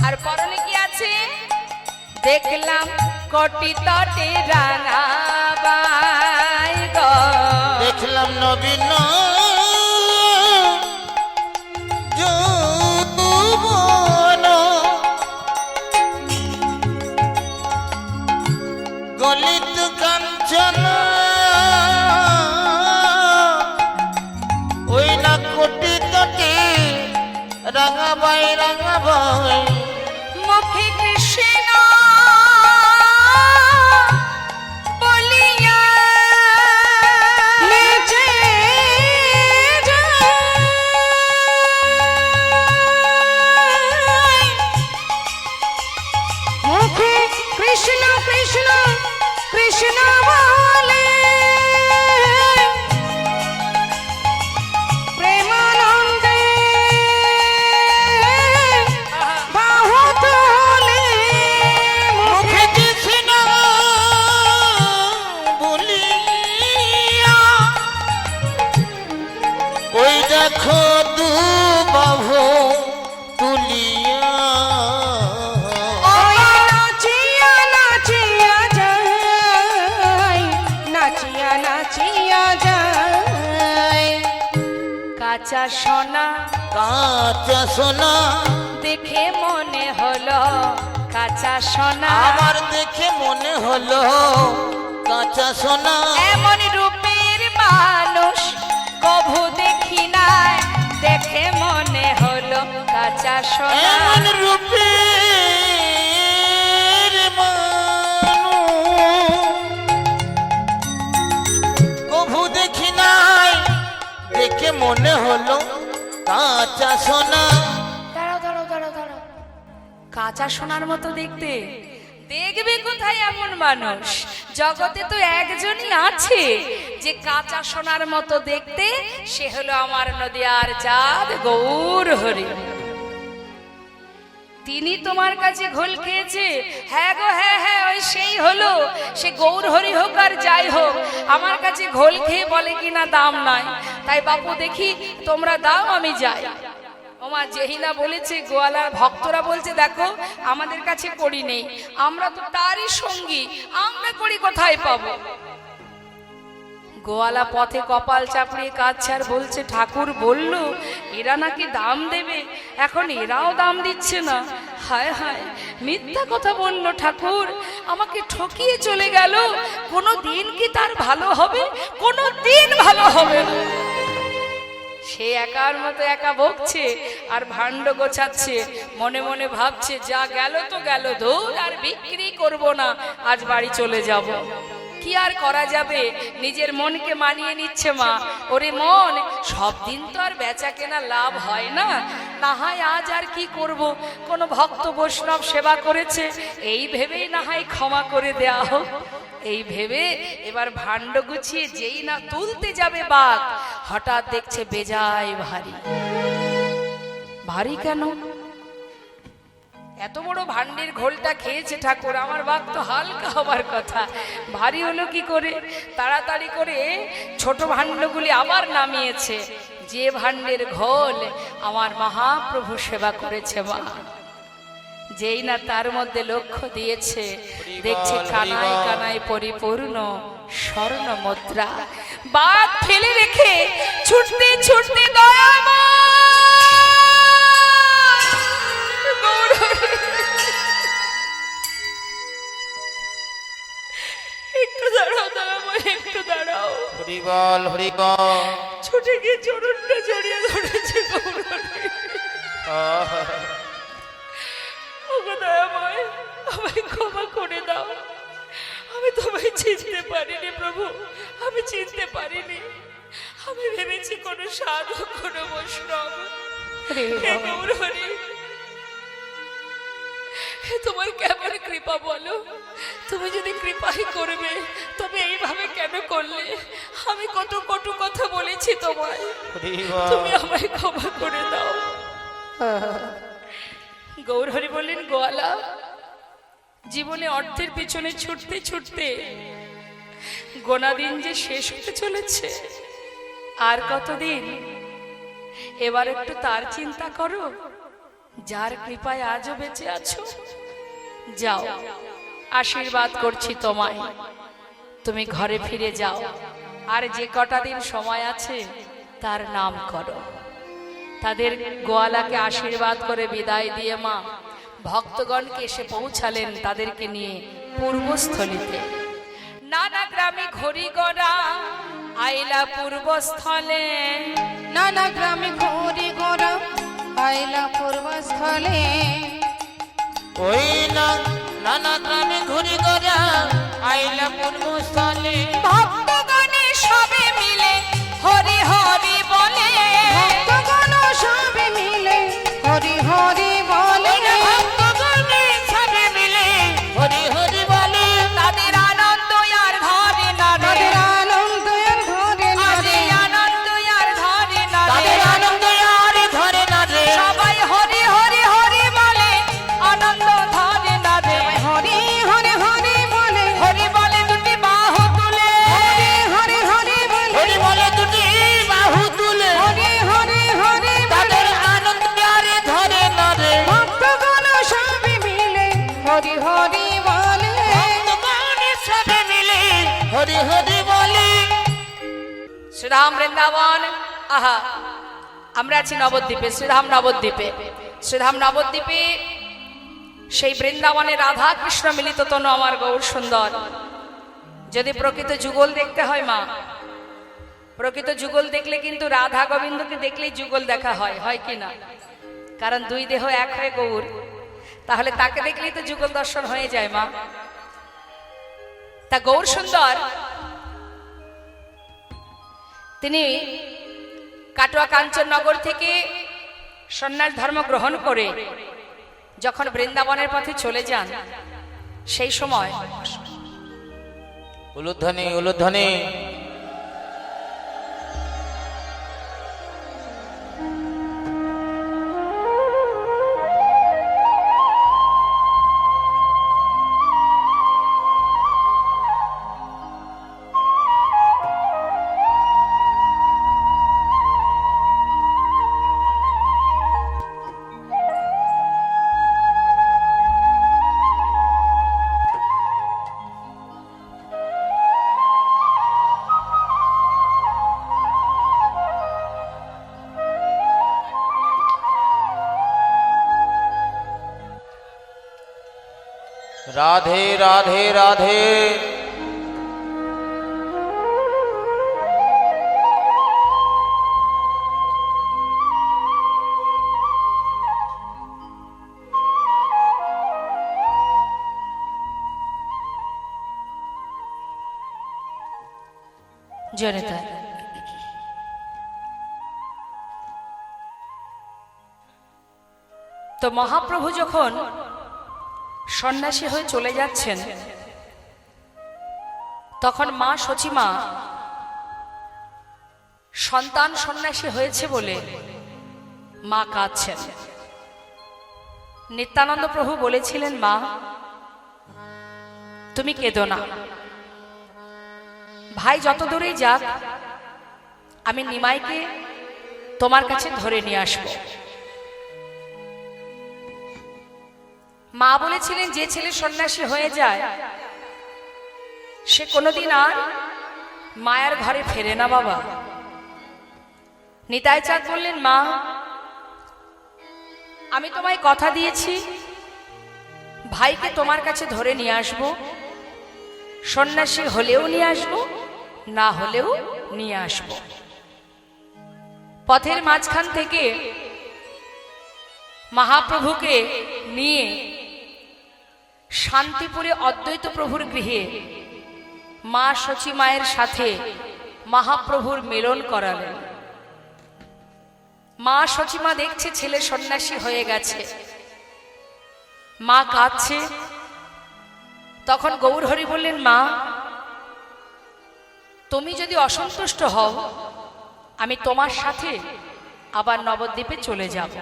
আর পরনে কি আছে? দেখলাম কোটি তটে রাঙাবাই গো, দেখলাম নবীন যৌবন, গলিত কাঞ্চন, ওই না কোটি তটে রাঙাবাই রাঙাবাই, মুখে কৃষ্ণ কাঁচা সোনা কাঁচা সোনা দেখে মনে হলো কাঁচা সোনা আমার দেখে মনে হলো কাঁচা সোনা এমন রূপের মানুষ কভু দেখি নাই দেখে মনে হলো কাঁচা সোনা এমন রূপের কভু দেখি নাই দেখে মনে হলো কাঁচা সোনা দাঁড়াও দাঁড়াও দাঁড়াও দাঁড়াও কাঁচা সোনার মতো দেখতে দেখবে কোথায় এমন মানুষ জগতে তো একজনই আছে যে কাঁচা সোনার মতো দেখতে সে হলো আমার নদিয়ার চাঁদ গৌর হরি তিনি তোমার কাছে ঘোল খেয়েছে হ্যাঁ গো হ্যাঁ হ্যাঁ ওই সেই হলো সে গৌর হরি হোক আর যাই হোক আমার কাছে ঘোল খেয়ে বলে কিনা দাম নাই তাই বাপু দেখি তোমরা দাও আমি যাই ওমা যেহিনা বলেছে গোয়ালার ভক্তরা বলছে দেখো আমাদের কাছে কড়ি নেই আমরা তো তারই সঙ্গী আমরা কড়ি কোথায় পাবো গোয়ালা পথে কপাল চাপড়িয়ে কাঁদছে আর বলছে ঠাকুর বলল এরা নাকি দাম দেবে এখন এরাও দাম দিচ্ছে না হায় হায় মিথ্যা কথা বললো ঠাকুর আমাকে ঠকিয়ে চলে গেল কোনো দিন কি তার ভালো হবে কোনো দিন ভালো হবে না সে একার মতো একা বকছে আর ভাণ্ড গোছাচ্ছে মনে মনে ভাবছে যা গেল তো গেল দৌড় আর বিক্রি করব না আজ বাড়ি চলে যাব কি আর করা যাবে নিজের মনকে মানিয়ে নিচ্ছে মা ওরে মন সব দিন তো আর বেচা কেনা লাভ হয় না না হয় আজ আর কি করব কোন ভক্ত বৈষ্ণব সেবা করেছে এই ভেবেই না হয় ক্ষমা করে দেয়া হোক এই ভেবে এবার ভাণ্ড গুছিয়ে যেই না তুলতে যাবে বাঘ হঠাৎ দেখছে বেজায় ভারী ভারী কেন এত বড় ভান্ডের ঘোলটা খেয়েছে ঠাকুর আমার বাঘ তো হালকা হবার কথা ভারী হলো কি করে তাড়াতাড়ি করে ছোট ভাণ্ডগুলি আবার নামিয়েছে যে ভান্ডের ঘোল আমার মহাপ্রভু সেবা করেছে মা যেই না তার মধ্যে লক্ষ্য দিয়েছে দেখছে কানায় কানায় পরিপূর্ণ স্বর্ণ মুদ্রা বাঘ ফেলে রেখে ছুটতে ছুটতে একটু দাঁড়াও দাঁড়াও একটু দাঁড়াও হরি বল হরি বল ছুটে গিয়ে চরণটা জড়িয়ে ধরেছে দয়াময় আমায় ক্ষমা করে দাও আমি তোমায় চিনতে পারিনি প্রভু আমি চিনতে পারিনি আমি ভেবেছি কোনো সাধু কোনো বৈষ্ণব তোমার কেমন কৃপা বলো তুমি যদি কৃপাই করবে তবে এইভাবে কেন করলে আমি কত কটু কথা বলেছি তোমায় তুমি আমায় ক্ষমা করে দাও গৌরহরি বললেন গোয়ালা জীবনে অর্থের পিছনে ছুটতে ছুটতে গোনা দিন যে শেষ হতে চলেছে আর কতদিন এবার একটু তার চিন্তা করো যার কৃপায় আজও বেঁচে আছো যাও আশীর্বাদ করছি তোমায় তুমি ঘরে ফিরে যাও আর যে কটা দিন সময় আছে তার নাম করো তাদের গোয়ালাকে আশীর্বাদ করে বিদায় দিয়ে মা ভক্তগণকে এসে পৌঁছালেন তাদেরকে নিয়ে পূর্বস্থলিতে নানা গ্রামে ঘড়ি গড়া আইলা পূর্বস্থলে নানা গ্রামে ঘুরি গোরা আইলা পূর্বস্থলে ওই না নানা গ্রামে ঘুরি গড়া আইলা পূর্বস্থলে ভক্তগণে সবে মিলে হরি হরি বলে ভক্তগণ সবে মিলে হরি হরি বলে ভক্তগণে সবে মিলে হরি হরি বলে তাদের আনন্দ আর ধরে না রে তাদের আনন্দ আর ঘরে না রে আনন্দ আর ধরে না তাদের আনন্দ আর ধরে না রে সবাই হরি হরি হরি বলে আনন্দ ধরে না রে হরি হরি হরি বলে হরি বলে দুটি বাহু তুলে হরি হরি হরি বলে হরি বলে দুটি বাহু তুলে হরি হরি হরি তাদের আনন্দ আর ধরে না রে ভক্তগণ সবে মিলে হরি হরি বলে ভক্তগণে সবে মিলে হরি হরি বলে শ্রীরাম বৃন্দাবন আহা আমরা আছি নবদ্বীপে, শ্রীধাম নবদ্বীপে। শ্রীধাম নবদ্বীপে সেই বৃন্দাবনে রাধা কৃষ্ণ মিলিত তনু আমার গৌর সুন্দর। যদি প্রকৃত যুগল দেখতে হয় মা, প্রকৃত যুগল দেখলে কিন্তু রাধা গোবিন্দকে দেখলেই যুগল দেখা হয়, হয় কি না? কারণ দুই দেহ এক হয়ে গৌর, তাহলে তাকে দেখলেই তো যুগল দর্শন হয়ে যায় মা। তা গৌর সুন্দর তিনি কাটোয়া কাঞ্চননগর থেকে সন্ন্যাস ধর্ম গ্রহণ করে যখন বৃন্দাবনের পথে চলে যান, সেই সময় উলুধ্বনি উলুধ্বনি। রাধে রাধে রাধে। জনতা তো মহাপ্রভু যখন সন্ন্যাসী হয়ে চলে যাচ্ছেন, তখন মা সচিমা সন্তান সন্ন্যাসী হয়েছে বলে মা কাঁদছেন। নিত্যানন্দ প্রভু বলেছিলেন, মা তুমি কেঁদো না, ভাই যত দূরেই যাক আমি নিমাইকে তোমার কাছে ধরে নিয়ে আসবো। মা বলেছিলেন, যে ছেলে সন্ন্যাসী হয়ে যায় সে কোনোদিন আর মায়ের ঘরে ফেরে না বাবা। নিতাই চাঁদ বললেন, মা আমি তোমায় কথা দিয়েছি ভাইকে তোমার কাছে ধরে নিয়ে আসব, সন্ন্যাসী হলেও নিয়ে আসব, না হলেও নিয়ে আসব। পথের মাঝখান থেকে মহাপ্রভুকে নিয়ে শান্তিপুরে অদ্বৈত প্রভুর গৃহে মা সচিমায়ের সাথে মহাপ্রভুর মিলন করালেন। মা সচিমা দেখছে ছেলে সন্ন্যাসী হয়ে গেছে, মা কাঁদছে। তখন গৌরহরি বললেন, মা তুমি যদি অসন্তুষ্ট হও আমি তোমার সাথে আবার নবদ্বীপে চলে যাব।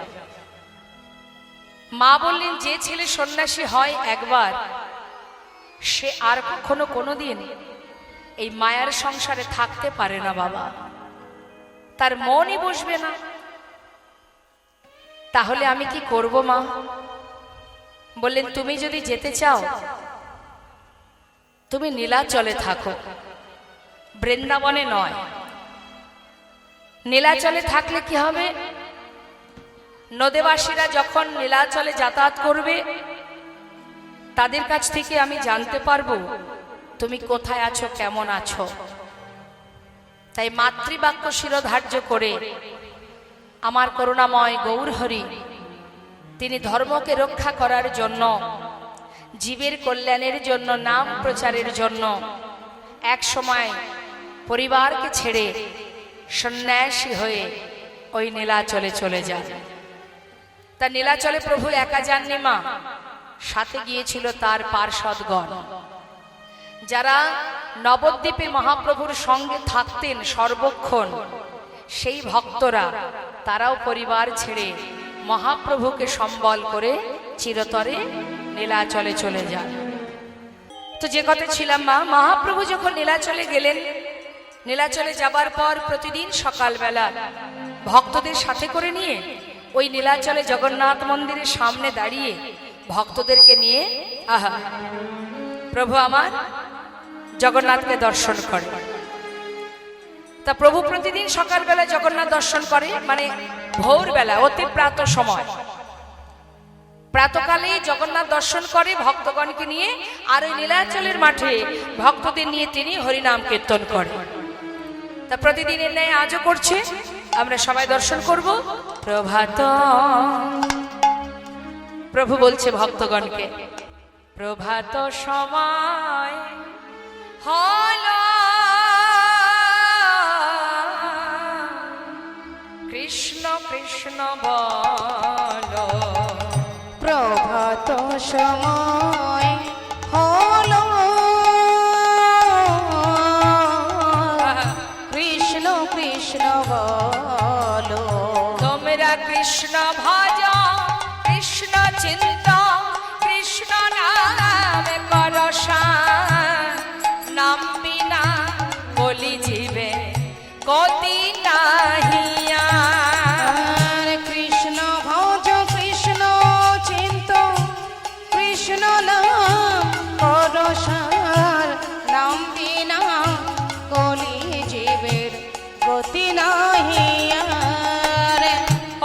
মা বললেন, যে ছেলে সন্ন্যাসী হয় একবার সে আর কখনো কোনোদিন এই মায়ার সংসারে থাকতে পারে না বাবা, তার মনই বসবে না। তাহলে আমি কি করব মা? বললেন, তুমি যদি যেতে চাও তুমি নীলাচলে থাকো, বৃন্দাবনে নয়। নীলাচলে থাকলে কি হবে, নদেবাসীরা যখন নীলাচলে যাতায়াত করবে তাদের কাছ থেকে আমি জানতে পারবো তুমি কোথায় আছো, কেমন আছো। তাই মাতৃবাক্য শিরোধার্য করে আমার করুণাময় গৌরহরি তিনি ধর্মকে রক্ষা করার জন্য, জীবের কল্যাণের জন্য, নাম প্রচারের জন্য এক সময় পরিবারকে ছেড়ে সন্ন্যাসী হয়ে ওই নীলাচলে চলে যান। তা নীলাচলে প্রভু একা যাননি মা, সাথে গিয়েছিল তার পার্ষদগণ, যারা নবদ্বীপে মহাপ্রভুর সঙ্গে থাকতেন সর্বক্ষণ। সেই ভক্তরা তারাও পরিবার ছেড়ে মহাপ্রভুকে সম্বল করে চিরতরে নীলাচলে চলে যান। তো যে কথা ছিলাম মা, মহাপ্রভু যখন নীলাচলে গেলেন, নীলাচলে যাবার পর প্রতিদিন সকালবেলা ভক্তদের সাথে করে নিয়ে ওই নীলাচলে জগন্নাথ মন্দিরের সামনে দাঁড়িয়ে ভক্তদেরকে নিয়ে আহা প্রভু আমার জগন্নাথকে দর্শন করে। তা প্রভু প্রতিদিন সকালবেলা জগন্নাথ দর্শন করে, মানে ভোরবেলা, অতি প্রাত সময়, প্রাতকালে জগন্নাথ দর্শন করে ভক্তগণকে নিয়ে, আর ওই নীলাচলের মাঠে ভক্তদের নিয়ে তিনি হরিনাম কীর্তন করেন। তা প্রতিদিনের ন্যায় আজও করছে, আমরা সবাই দর্শন করব। প্রভাত, প্রভু বলছে ভক্তগণকে, প্রভাত সময় হলো, কৃষ্ণ কৃষ্ণ বলো। প্রভাত সময় হলো, কৃষ্ণ কৃষ্ণ বলো। তোমরা কৃষ্ণ ভজ, কৃষ্ণ চিন্তা, কৃষ্ণ নাম করসান, নাম বিনা বলি জীবে গতি নাহিয়া। আর কৃষ্ণ ভজ, কৃষ্ণ চিন্ত, কৃষ্ণ নাম করসার, নাম বিনা কলি জীবের গতি নাহি আর।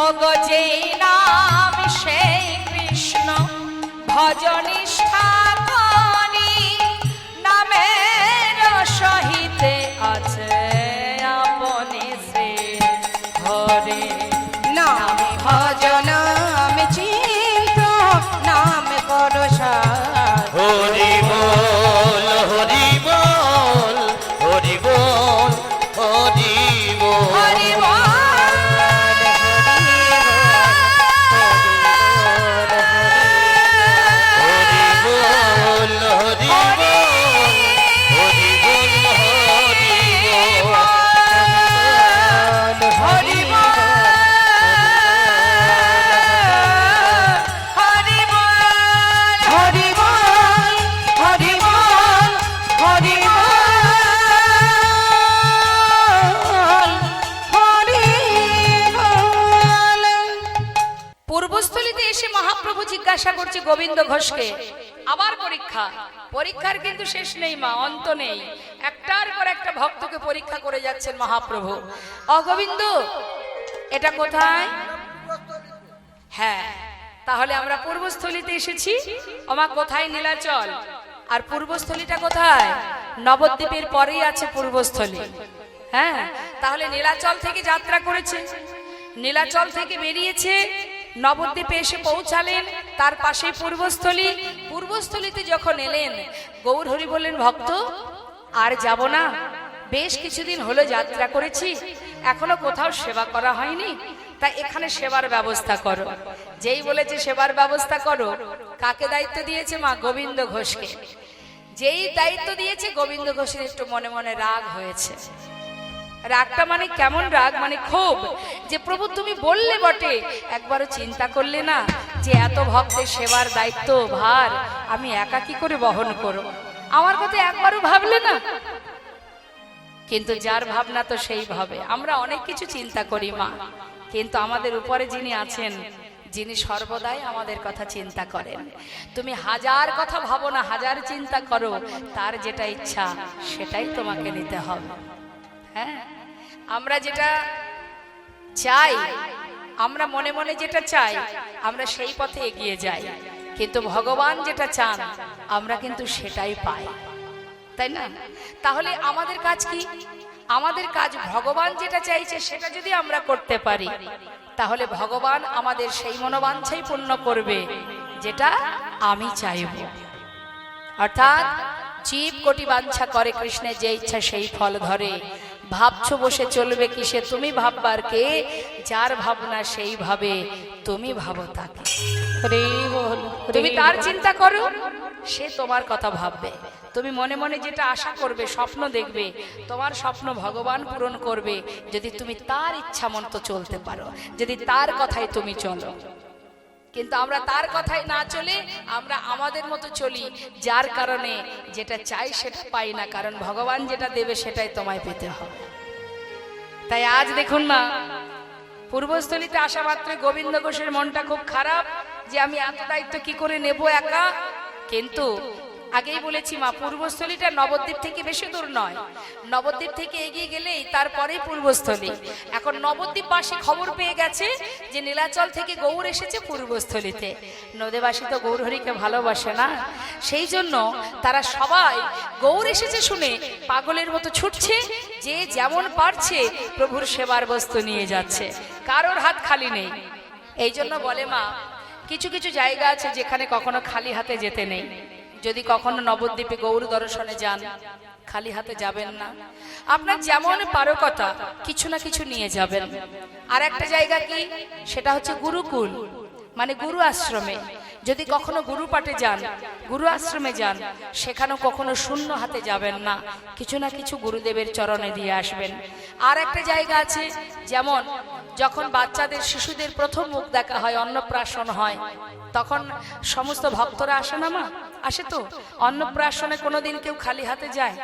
ওগো যেই নাম সেই কৃষ্ণ ভজ নিষ্ঠা করি, নামের সহিতে আছে আপনি শ্রী হরে। নাম ভজ, নাম চিন্ত, নাম করসার। হরি বল হরি বল হরি বল হরি বল। হরি বল। হরি বল হরি বল হরি বল হরি বল। হরি বল, হরি বল, হরি বল, হরি বল, হরি বল, হরি বল। পূর্বস্থলীতে এসে মহাপ্রভু জিজ্ঞাসা করছে গোবিন্দ ঘোষকে, আবার পরীক্ষা। পরীক্ষার কিন্তু শেষ নেই মা, অন্ত নেই। একটার পর একটা ভক্তকে পরীক্ষা করে যাচ্ছেন মহাপ্রভু। অগোবিন্দ, এটা কোথায়? হ্যাঁ, তাহলে আমরা পূর্বস্থলীতে এসেছি। ওমা কোথায়? নীলাচল। আর পূর্বস্থলীটা কোথায়? নবদ্বীপের পরেই আছে পূর্বস্থলী। হ্যাঁ, তাহলে নীলাচল থেকে যাত্রা করেছে, নীলাচল থেকে বেরিয়েছে, নবদ্বীপে এসে পৌঁছালেন, তার পাশে পূর্বস্থলী। পূর্বস্থলীতে যখন এলেন, গৌর হরি বললেন, ভক্ত আর যাব না, বেশ কিছুদিন হলো যাত্রা করেছি, এখনো কোথাও সেবা করা হয়নি, তাই এখানে সেবার ব্যবস্থা করো। যেই বলেছে সেবার ব্যবস্থা করো, কাকে দায়িত্ব দিয়েছে মা? গোবিন্দ ঘোষকে। যেই দায়িত্ব দিয়েছে, গোবিন্দ ঘোষের একটু মনে মনে রাগ হয়েছে। রাগটা মানে কেমন রাগ? মানে খুব, যে প্রভু তুমি বললে বটে, একবারও চিন্তা করলে না যে এত ভক্তের সেবার দায়িত্ব ভার আমি একা কি করে বহন করব? আমার কথা একবারও ভাবলে না? কিন্তু যার ভাবনা তো সেই ভাবে। আমরা অনেক কিছু চিন্তা করি মা, কিন্তু আমাদের উপরে যিনি আছেন, যিনি সর্বদাই আমাদের কথা চিন্তা করেন। তুমি হাজার কথা ভাবো না, হাজার চিন্তা করো, তার যেটা ইচ্ছা সেটাই তোমাকে নিতে হবে। হ্যাঁ, আমরা যেটা চাই, আমরা মনে মনে যেটা চাই, আমরা সেই পথে এগিয়ে যাই, কিন্তু ভগবান যেটা চান আমরা কিন্তু সেটাই পাই, তাই না? তাহলে আমাদের কাজ কি? আমাদের কাজ ভগবান যেটা চাইছে সেটা যদি আমরা করতে পারি, তাহলে ভগবান আমাদের সেই মনোবাঞ্ছাই পূর্ণ করবে যেটা আমি চাইব। অর্থাৎ জীব কোটি বাঞ্ছা করে, কৃষ্ণের যে ইচ্ছা সেই ফল ধরে। ভাবছো বসে চলবে কিসে, তুমি ভাববার কে? যার ভাবনা সেই ভাবে, তুমি ভাবো তাকে। তুমি তার চিন্তা করো, সে তোমার কথা ভাববে। তুমি মনে মনে যেটা আশা করবে, স্বপ্ন দেখবে, তোমার স্বপ্ন ভগবান পূরণ করবে যদি তুমি তার ইচ্ছা মতো চলতে পারো, যদি তার কথায় তুমি চলো। কিন্তু আমরা তার কথায় না চলে আমরা আমাদের মতো চলি, যার কারণে যেটা চাই সেটা পাই না, কারণ ভগবান যেটা দেবে সেটাই তোমায় পেতে হবে। তাই আজ দেখুন না, পূর্বস্থলীতে আসা মাত্র গোবিন্দ ঘোষের মনটা খুব খারাপ যে আমি এত দায়িত্ব কি করে নেব একা। কিন্তু আগেই বলেছি মা, পূর্বস্থলীটা নবদ্বীপ থেকে বেশি দূর নয়, নবদ্বীপ থেকে এগিয়ে গেলেই তারপরে পূর্বস্থলী। এখন নবদ্বীপবাসী খবর পেয়ে গেছে যে নীলাচল থেকে গৌর এসেছে পূর্বস্থলীতে। নদীবাসী তো গৌরহরিকে ভালোবাসে না, সেই জন্য তারা সবাই গৌর এসেছে শুনে পাগলের মতো ছুটছে, যে যেমন পারছে প্রভুর সেবার বস্তু নিয়ে যাচ্ছে, কারোর হাত খালি নেই। এই জন্য বলে মা, কিছু কিছু জায়গা আছে যেখানে কখনো খালি হাতে যেতে নেই। যদি কখনো নবদ্বীপে গৌর দর্শনে যান, খালি হাতে যাবেন না, আপনার যেমন পারো কথা কিছু না কিছু নিয়ে যাবেন। আর একটা জায়গা কি, সেটা হচ্ছে গুরুকুল, মানে গুরু আশ্রমে। যদি কখনো গুরু পাঠে যান, গুরু আশ্রমে যান, সেখানেও কখনো শূন্য হাতে যাবেন না, কিছু না কিছু গুরুদেবের চরণে দিয়ে আসবেন। আর একটা জায়গা আছে, যেমন যখন বাচ্চাদের শিশুদের প্রথম মুখ দেখা হয়, অন্নপ্রাশন হয়, তখন সমস্ত ভক্তরা আসে না মা, আসে তো। অন্নপ্রাশনে কোনোদিন কেউ খালি হাতে যায়?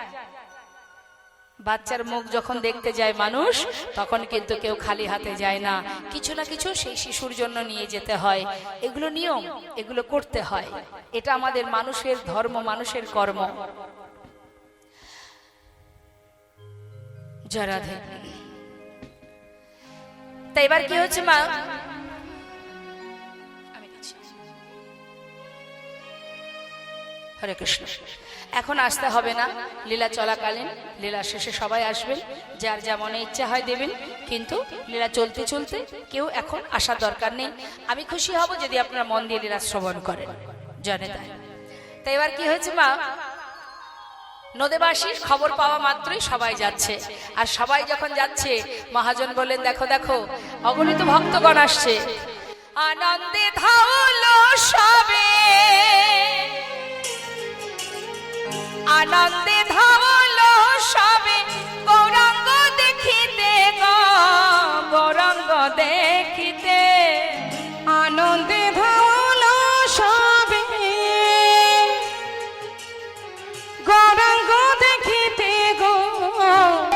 বাচ্চার মুখ যখন দেখতে যায় মানুষ, তখন কিন্তু কেউ খালি হাতে যায় না, কিছু না কিছু সেই শিশুর জন্য নিয়ে যেতে হয়। এগুলো নিয়ম, এগুলো করতে হয়, এটা আমাদের মানুষের ধর্ম, মানুষের কর্ম। জয় রাধে। তা এবার কি হচ্ছে মা, হরে কৃষ্ণ, এখন আসতে হবে না, লীলা চলাকালীন, লীলা শেষে সবাই আসবেন, যার যেমন ইচ্ছা হয় দেবেন, কিন্তু লীলা চলতে চলতে কেউ এখন আসার দরকার নেই। আমি খুশি হব যদি আপনারা মন দিয়ে লীলা শ্রবণ করেন, জানে তাই। তাই এবার কি হয়েছে মা, নদীবাসীর খবর পাওয়া মাত্রই সবাই যাচ্ছে। আর সবাই যখন যাচ্ছে, মহাজন বললেন, দেখো দেখো অগণিত ভক্তগণ আসছে, আনন্দে ধাওলো সবে, আনন্দে ধাওলো সবে, গৌরাঙ্গ দেখিতে গো, গৌরাঙ্গ দেখিতে, আনন্দে ধাওলো সবে, গৌরাঙ্গ দেখিতে গো,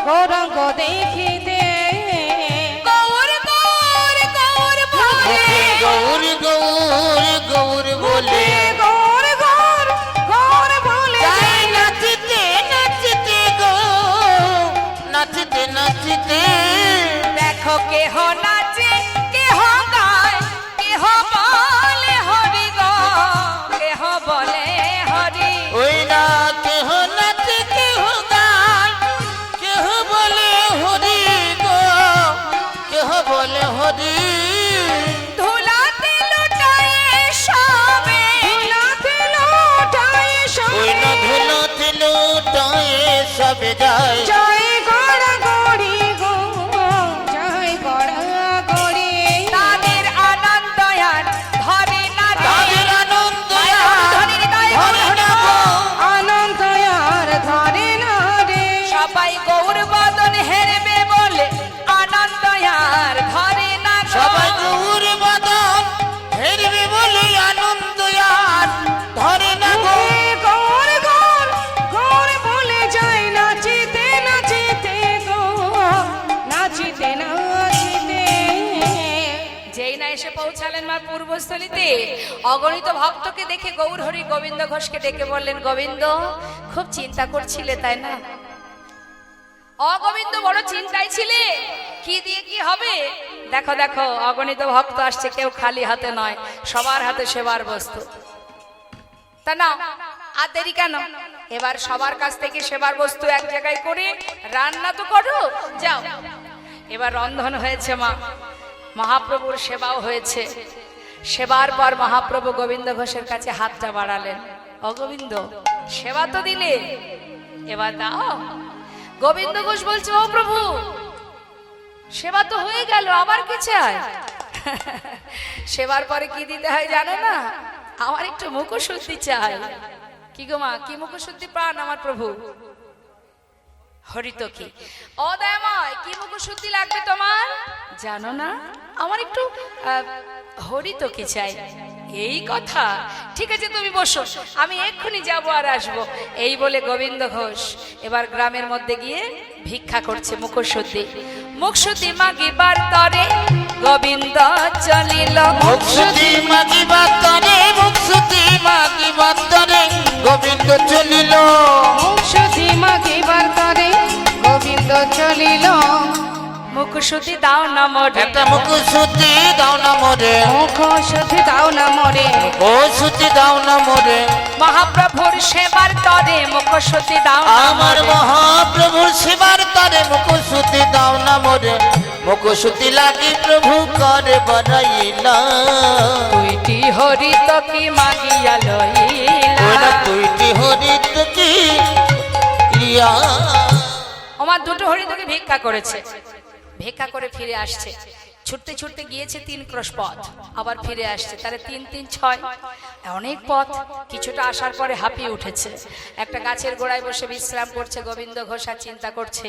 গৌরাঙ্গ দেখিতে। গৌর গৌর গৌর বলে, গৌর গৌর গৌর বলে, গৌর গৌর গৌর বলে, যাই নাচিতে নাচিতে গো, নাচিতে নাচিতে। দেখো কেহ নাচে কেহ গায়, কেহ বলে হরি গো, কেহ বলে হরি। ওই না কেহ নাচে কেহ গায়, কেহ বলে হরি গো, কেহ বলে হরি। ধুলাতে লুটায়ে সবে, ধুলাতে লুটায়ে সবে, ওই না ধুলোতে লুটায়ে সবে যায়। জয় গড়া গড়ি গো, জয় গড়া গড়ি। তাদের আনন্দ আর ধরে না রে, তাদের আনন্দ ধরে না রে, ধরে না গো। আনন্দ আর ধরে না রে, সবাই গৌর বদন হেরবে বলে, আনন্দ আর ধরে না গো। সবাই গৌর বদন হেরবে বলে, আনন্দ আর ধরে না গো। গৌর গৌর গৌর বলে যায় নাচিতে নাচিতে গো, নাচিতে নাচিতে। যেই না এসে পৌঁছালেন মা পূর্বস্থলীতে, অগণিত ভক্তকে দেখে গৌর হরি গোবিন্দ ঘোষকে ডেকে বললেন, গোবিন্দ খুব চিন্তা করছিলে তাই না? অগোবিন্দ বড় চিন্তায় ছিলে, কি দিয়ে কি হবে? দেখো দেখো অগণিত ভক্ত আসছে, কেউ খালি হাতে নয়, সবার হাতে সেবার বস্তু। তা না, আর দেরি কেন, এবার সবার কাছ থেকে সেবার বস্তু এক জায়গায় করে রান্না তো করো, যাও। এবার রন্ধন হয়েছে মা, মহাপ্রভুর সেবাও হয়েছে। সেবার পর মহাপ্রভু গোবিন্দ ঘোষের কাছে হাতটা বাড়ালেন, অগোবিন্দ সেবা তো দিলে, এবার দাও। গোবিন্দ ঘোষ বলছে, ও প্রভু সেবা তো হয়ে গেল, আবার কি চাই? সেবার পরে কি দিতে হয় জানো না? আমার একটু মুখশুদ্ধি চাই। কি গো মা, কি মুখশুদ্ধি প্রাণ আমার প্রভু? হরিত কি ও দয়াময়, কি মুখশুদ্ধি লাগবে তোমার জানো না? আমার একটু হরিত কি চাই। এই কথা, ঠিক আছে তুমি বসো, আমি এক্ষুনি যাবো আর আসবো। এই বলে গোবিন্দ ঘোষ এবার গ্রামের মধ্যে গিয়ে ভিক্ষা করছে মুখশুদ্ধি। মুখশুদ্ধি মাগিবার তরে গোবিন্দ চলিল, মুখশুদ্ধি মাগিবার তরে, মুখশুদ্ধি মাগিবার তরে গোবিন্দ চলিল মুখ শুধি মাগিবার তরে গোবিন্দ চলিল মুখ শুদ্ধি দাও না মোরে একটা মুখ শুদ্ধি দাও না মোরে মুখ শুধি দাও না মরে ও শুদ্ধি দাও না মোরে মহাপ্রভুর সেবার তরে মুখ শুদ্ধি দাও না আমার মোরে। মহাপ্রভুর সেবার তারে মুখ শুদ্ধি দাও না মোরে মুখ শুদ্ধি লাগি প্রভু করে বড়াইলা তুইটি হরিত কি মাগিয়া লইলা ওরা তুইটি হরিত কি ইয়া আমার দুটো হরিতকে ভিক্ষা করেছে, ভিক্ষা করে ফিরে আসছে, ছুটতে ছুটতে গিয়েছে 3 ক্রোশ পথ, আবার ফিরে আসছে, তারে 3 3 6 অনেক পথ। কিছুটা আসার পরে হাঁপিয়ে উঠেছে, একটা গাছের গোড়ায় বসে বিশ্রাম করছে। গোবিন্দ ঘোষ আর চিন্তা করছে,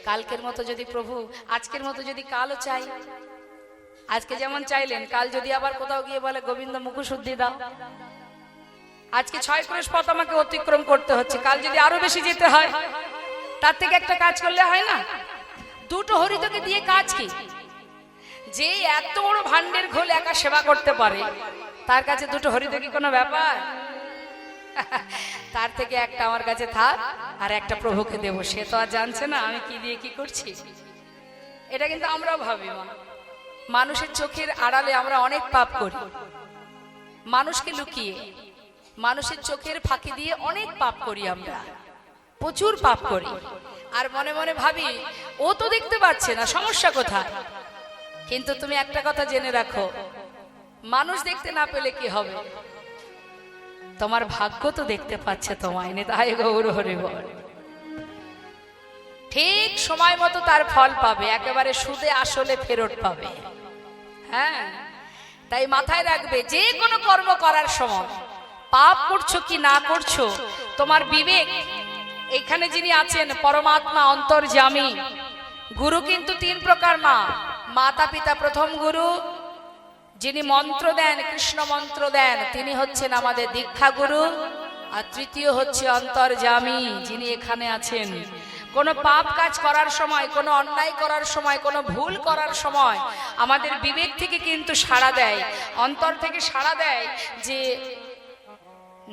কালকের মতো যদি প্রভু আজকের মতো যদি কালও চাই, আজকে যেমন চাইলেন কাল যদি আবার কোথাও গিয়ে বলে গোবিন্দ মুখশুদ্ধি দাও, আজকে 6 ক্রোশ পথ আমাকে অতিক্রম করতে হচ্ছে, কাল যদি আরো বেশি যেতে হয়, তার থেকে একটা কাজ করলে হয় না? দুটো হরিতকে দিয়ে কাজ কি? যে এত বড় ভান্ডের ঘোল একা সেবা করতে পারে, তার কাছে দুটো হরিত কি কোনো ব্যাপার? তার থেকে একটা আমার কাছে থাক আর একটা প্রভুকে দেব, সে তো আর জানছে না আমি কি দিয়ে কি করছি। এটা কিন্তু আমরাও ভাবি, মানুষের চোখের আড়ালে আমরা অনেক পাপ করি, মানুষকে লুকিয়ে মানুষের চোখের ফাঁকি দিয়ে অনেক পাপ করি, আমরা প্রচুর পাপ করি। আর মনে মনে ভাবি ও তো দেখতে পাচ্ছে না, সমস্যা কোথায়? কিন্তু তুমি একটা কথা জেনে রাখো, মানুষ দেখতে না পেলে কি হবে, তোমার ভাগ্য তো দেখতে পাচ্ছে তোমায়, নিতাই গৌর হরি বল। ঠিক সময় মতো তার ফল পাবে, একেবারে সুদে আসলে ফেরত পাবে। হ্যাঁ, তাই মাথায় রাখবে, যে কোনো কর্ম করার সময় পাপ করছো কি না করছো, তোমার বিবেক, এখানে যিনি আছেন পরমাত্মা অন্তর্যামী, গুরু কিন্তু 3 প্রকার, মাতা পিতা প্রথম গুরু, যিনি মন্ত্র দেন, কৃষ্ণ মন্ত্র দেন, তিনি হচ্ছেন আমাদের দীক্ষা গুরু, আর তৃতীয় হচ্ছে অন্তর্যামী, যিনি এখানে আছেন। কোনো পাপ কাজ করার সময়, কোনো অন্যায় করার সময়, কোনো ভুল করার সময় আমাদের বিবেক থেকে কিন্তু সাড়া দেয়, অন্তর থেকে সাড়া দেয় যে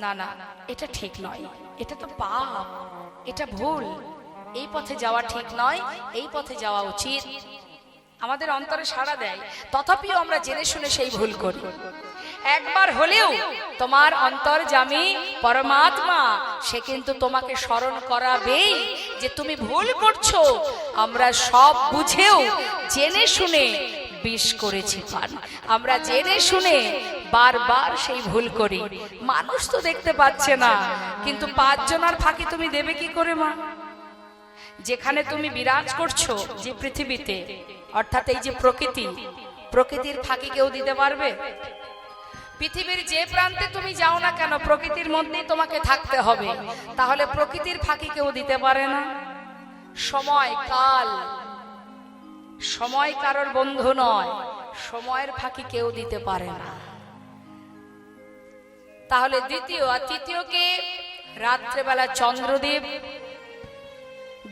না না এটা ঠিক নয়, এটা তো পাপ, এটা ভুল, এই পথে যাওয়া ঠিক নয়, এই পথে যাওয়া উচিত। আমাদের অন্তরে সাড়া দেয়, তথাপিও আমরা জেনে শুনে সেই ভুল করি। একবার হলেও তোমার অন্তর্যামী পরমাত্মা সে কিন্তু তোমাকে স্মরণ করাবেই যে তুমি ভুল করছো। আমরা সব বুঝেও জেনে শুনে বিষ করেছি পান, আমরা জেনে শুনে বারবার সেই ভুল করি। মানুষ তো দেখতে পাচ্ছে না, কিন্তু 5 জনের ফাঁকি তুমি দেবে কি করে মা? যেখানে তুমি বিরাজ করছো, যে পৃথিবীতে, অর্থাৎ এই যে প্রকৃতি, প্রকৃতির ফাঁকি কেউ দিতে পারবে? পৃথিবীর যে প্রান্তে তুমি যাও না কেন, প্রকৃতির মধ্যেই তোমাকে থাকতে হবে, তাহলে প্রকৃতির ফাঁকি কেউ দিতে পারে না। সময় কাল, সময় কারোর বন্ধু নয়, সময়ের ফাঁকি কেউ দিতে পারে না। তাহলে দ্বিতীয় আর তৃতীয়কে রাত্রেবেলা চন্দ্রদেব,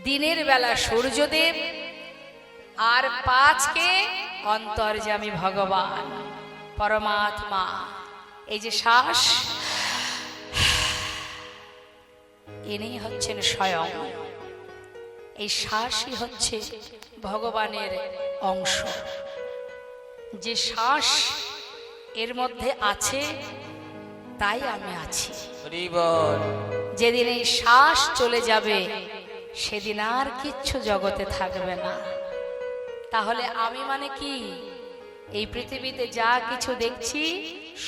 দিনের বেলা সূর্যদেব, আর 5কে অন্তর্যামী ভগবান পরমাত্মা। এই যে শ্বাস, ইনি হচ্ছেন স্বয়ং, এই শ্বাসই হচ্ছে ভগবানের অংশ। যে শ্বাস এর মধ্যে আছে তাই আমি আছি। যেদিন এই শ্বাস চলে যাবে সেদিন আর কিচ্ছু জগতে থাকবে না। তাহলে আমি মানে কি? এই পৃথিবীতে যা কিছু দেখছি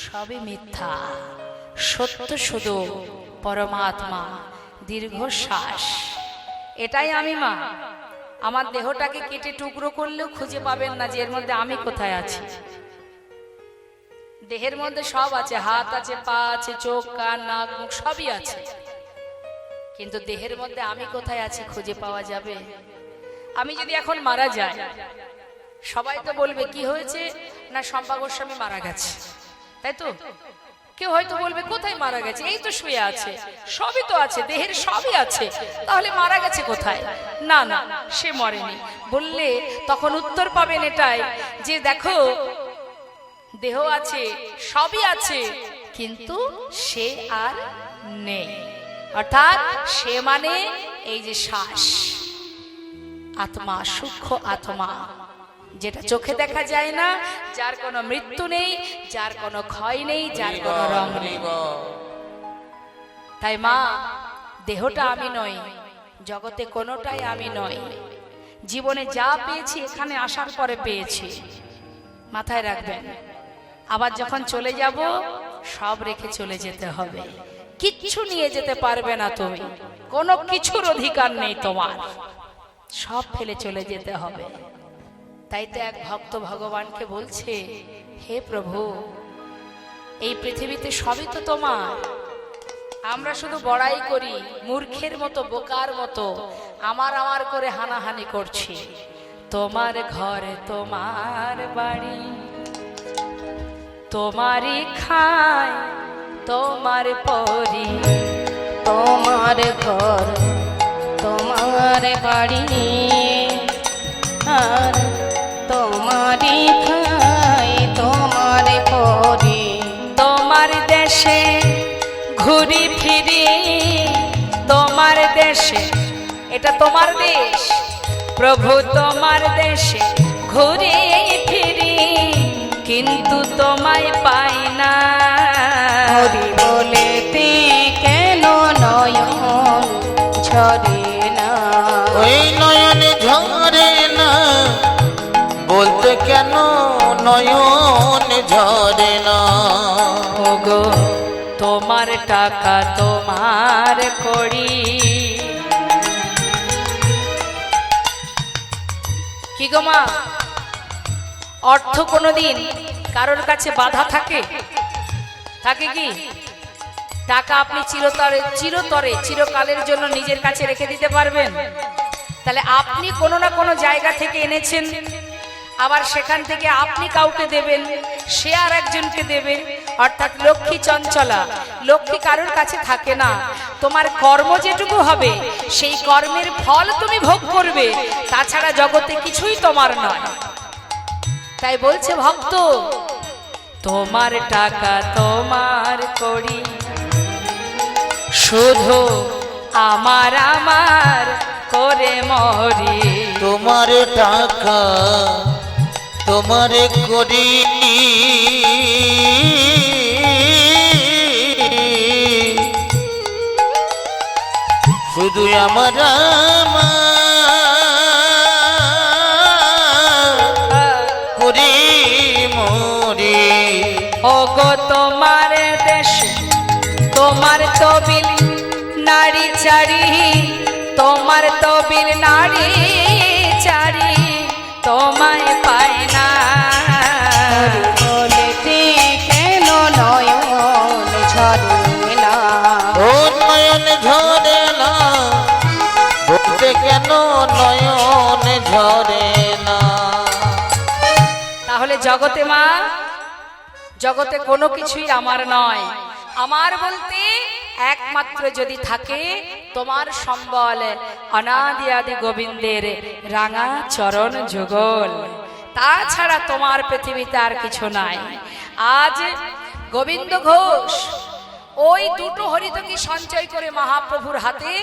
সবই মিথ্যা, সত্য শুধু পরমাত্মা দীর্ঘশ্বাস, এটাই আমি মা। আমার দেহটাকে কেটে টুকরো করলেও খুঁজে পাবেন না যে এর মধ্যে আমি কোথায় আছি। দেহের মধ্যে সব আছে, হাত আছে, পা আছে, চোখ, কান, নাক, মুখ সবই আছে, কিন্তু দেহের মধ্যে আমি কোথায় আছি খুঁজে পাওয়া যাবে? আমি যদি এখন মারা যাই, সবাই তো বলবে কি হয়েছে, না শম্পা গোস্বামী মারা গেছে, তাই তো? কেউ হয়তো বলবে কোথায় মারা গেছে, এই তো শুয়ে আছে, সবই তো আছে, দেহের সবই আছে, তাহলে মারা গেছে কোথায়? না না, সে মরেনি। বললে তখন উত্তর পাবেন এটাই যে দেখো, দেহ আছে, সবই আছে, কিন্তু সে আর নেই। অর্থাৎ সে মানে এই যে শ্বাস, আত্মা, সূক্ষ্ম আত্মা, যেটা চোখে দেখা যায় না, যার কোনো মৃত্যু নেই, যার কোনো ক্ষয় নেই, যার কোনো রং নেই। তাই মা, দেহটা আমি নই, জগতে কোনোটাই আমি নই। জীবনে যা পেয়েছি এখানে আসার পরে পেয়েছি, মাথায় রাখবেন। আবার যখন চলে যাব সব রেখে চলে যেতে হবে, কিচ্ছু নিয়ে যেতে পারবে না তুমি, কোনো কিছুর অধিকার নেই তোমার, সব ফেলে চলে যেতে হবে। তাই তো এক ভক্ত ভগবানকে বলছে, হে প্রভু, এই পৃথিবীতে সবই তো তোমার, আমরা শুধু বড়াই করি, মূর্খের মতো, বোকার মতো আমার আমার করে হানাহানি করছি। তোমার ঘর, তোমার বাড়ি, তোমারই খায়, তোমার পরি, তোমার ঘর, তোমার বাড়ি, আর তোমারই খাই, তোমার পরি। তোমার দেশে ঘুরি ফিরি, তোমার দেশে, এটা তোমার দেশ প্রভু, তোমার দেশে ঘুরি ফিরি, কিন্তু তোমায় পাই না। হরি বলেতে কেন নয়ন ঝরে না? ওই নয়ন ঝরে না, বলতে কেন নয়ন ঝরে না। ওগো তোমার টাকা, তোমার কড়ি, কি গো মা, অর্থ কোনোদিন কারোর কাছে বাধা থাকে? থাকে কি? টাকা আপনি চিরতরে চিরতরে চিরকালের জন্য নিজের কাছে রেখে দিতে পারবেন? তাহলে আপনি কোনো না কোনো জায়গা থেকে এনেছেন, আবার সেখান থেকে আপনি কাউকে দেবেন, সে আর একজনকে দেবে। অর্থাৎ লক্ষ্মী চঞ্চলা, লক্ষ্মী কারোর কাছে থাকে না। তোমার কর্ম যেটুকু হবে সেই কর্মের ফল তুমি ভোগ করবে, তাছাড়া জগতে কিছুই তোমার নয়। তাই বলছে ভক্ত, তোমার টাকা, তোমার কড়ি, শুধু আমার আমার করে মরি। তোমার টাকা, তোমার করি, শুধু আমার করি মরি। ওগো তোমার দেশ, তোমার তবিল নারী চারি, তোমার তবিল নারী চারি, তোমায় পাই না। হরি বলেতে কেন নয়ন ঝরে না? ও নয়ন ঝরে না, বলতে কেন নয়ন ঝরে না। তাহলে জগতে মা, জগতে কোনো কিছুই আমার নয়। আমার বলতে একমাত্র যদি থাকে তোমার সম্বল, অনাদি আদি গোবিন্দের রাঙা চরণ যুগল, তাছাড়া তোমার পৃথিবীতে আর কিছু নাই। আজ গোবিন্দ ঘোষ ওই দুটো হরিতকি সঞ্চয় করে মহাপ্রভুর হাতে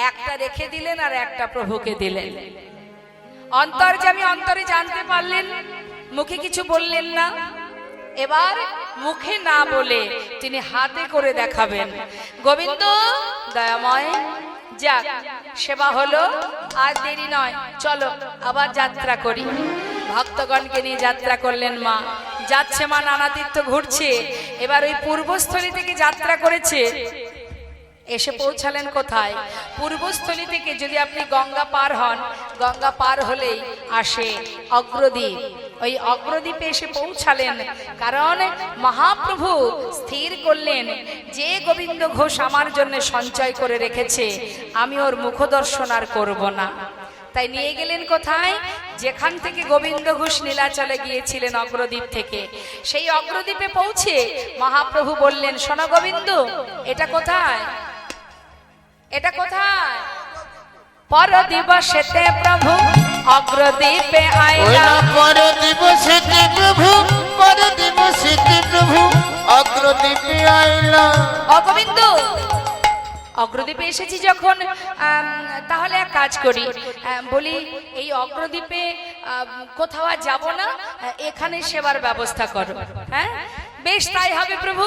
একটা রেখে দিলেন আর একটা প্রভুকে দিলেন। অন্তর্যামী অন্তরে জানতে পারলেন, মুখে কিছু বললেন না। এবার মুখে না বলে তিনি হাতে করে দেখাবেন। গোবিন্দ দয়াময়, যাক সেবা হলো, আর দেরি নয়, চলো আবার যাত্রা করি। ভক্তগণকে নিয়ে যাত্রা করলেন মা। যাচ্ছে মা, নানা তীর্থ ঘুরছে। এবার ওই পূর্বস্থলী থেকে যাত্রা করেছে, এসে পৌঁছালেন কোথায়? পূর্বস্থলী থেকে যদি আপনি গঙ্গা পার হন, গঙ্গা পার হলেই আসে অগ্রদ্বীপ। ওই অগ্রদ্বীপে এসে পৌঁছালেন, কারণ মহাপ্রভু স্থির করলেন যে গোবিন্দ ঘোষ আমার জন্য সঞ্চয় করে রেখেছে, আমি ওর মুখদর্শন আর করব না। তাই নিয়ে গেলেন কোথায়? যেখান থেকে গোবিন্দ ঘোষ নীলাচলে গিয়েছিলেন, অগ্রদ্বীপ থেকে। সেই অগ্রদ্বীপে পৌঁছে মহাপ্রভু বললেন, শোনো গোবিন্দ, এটা কোথায়? এটা কোথায়? পর দিবসেতে প্রভু অগ্রদ্বীপে আইলা। পর দিবসেতে প্রভু, পর দিবসেতে প্রভু অগ্রদ্বীপে আইলা। অগোবিন্দ, অগ্রদ্বীপে এসেছি যখন তাহলে এক কাজ করি, বলি এই অগ্রদ্বীপে কোথাও আর যাব না, এখানে সেবার ব্যবস্থা করো। হ্যাঁ, বেশ তাই হবে প্রভু।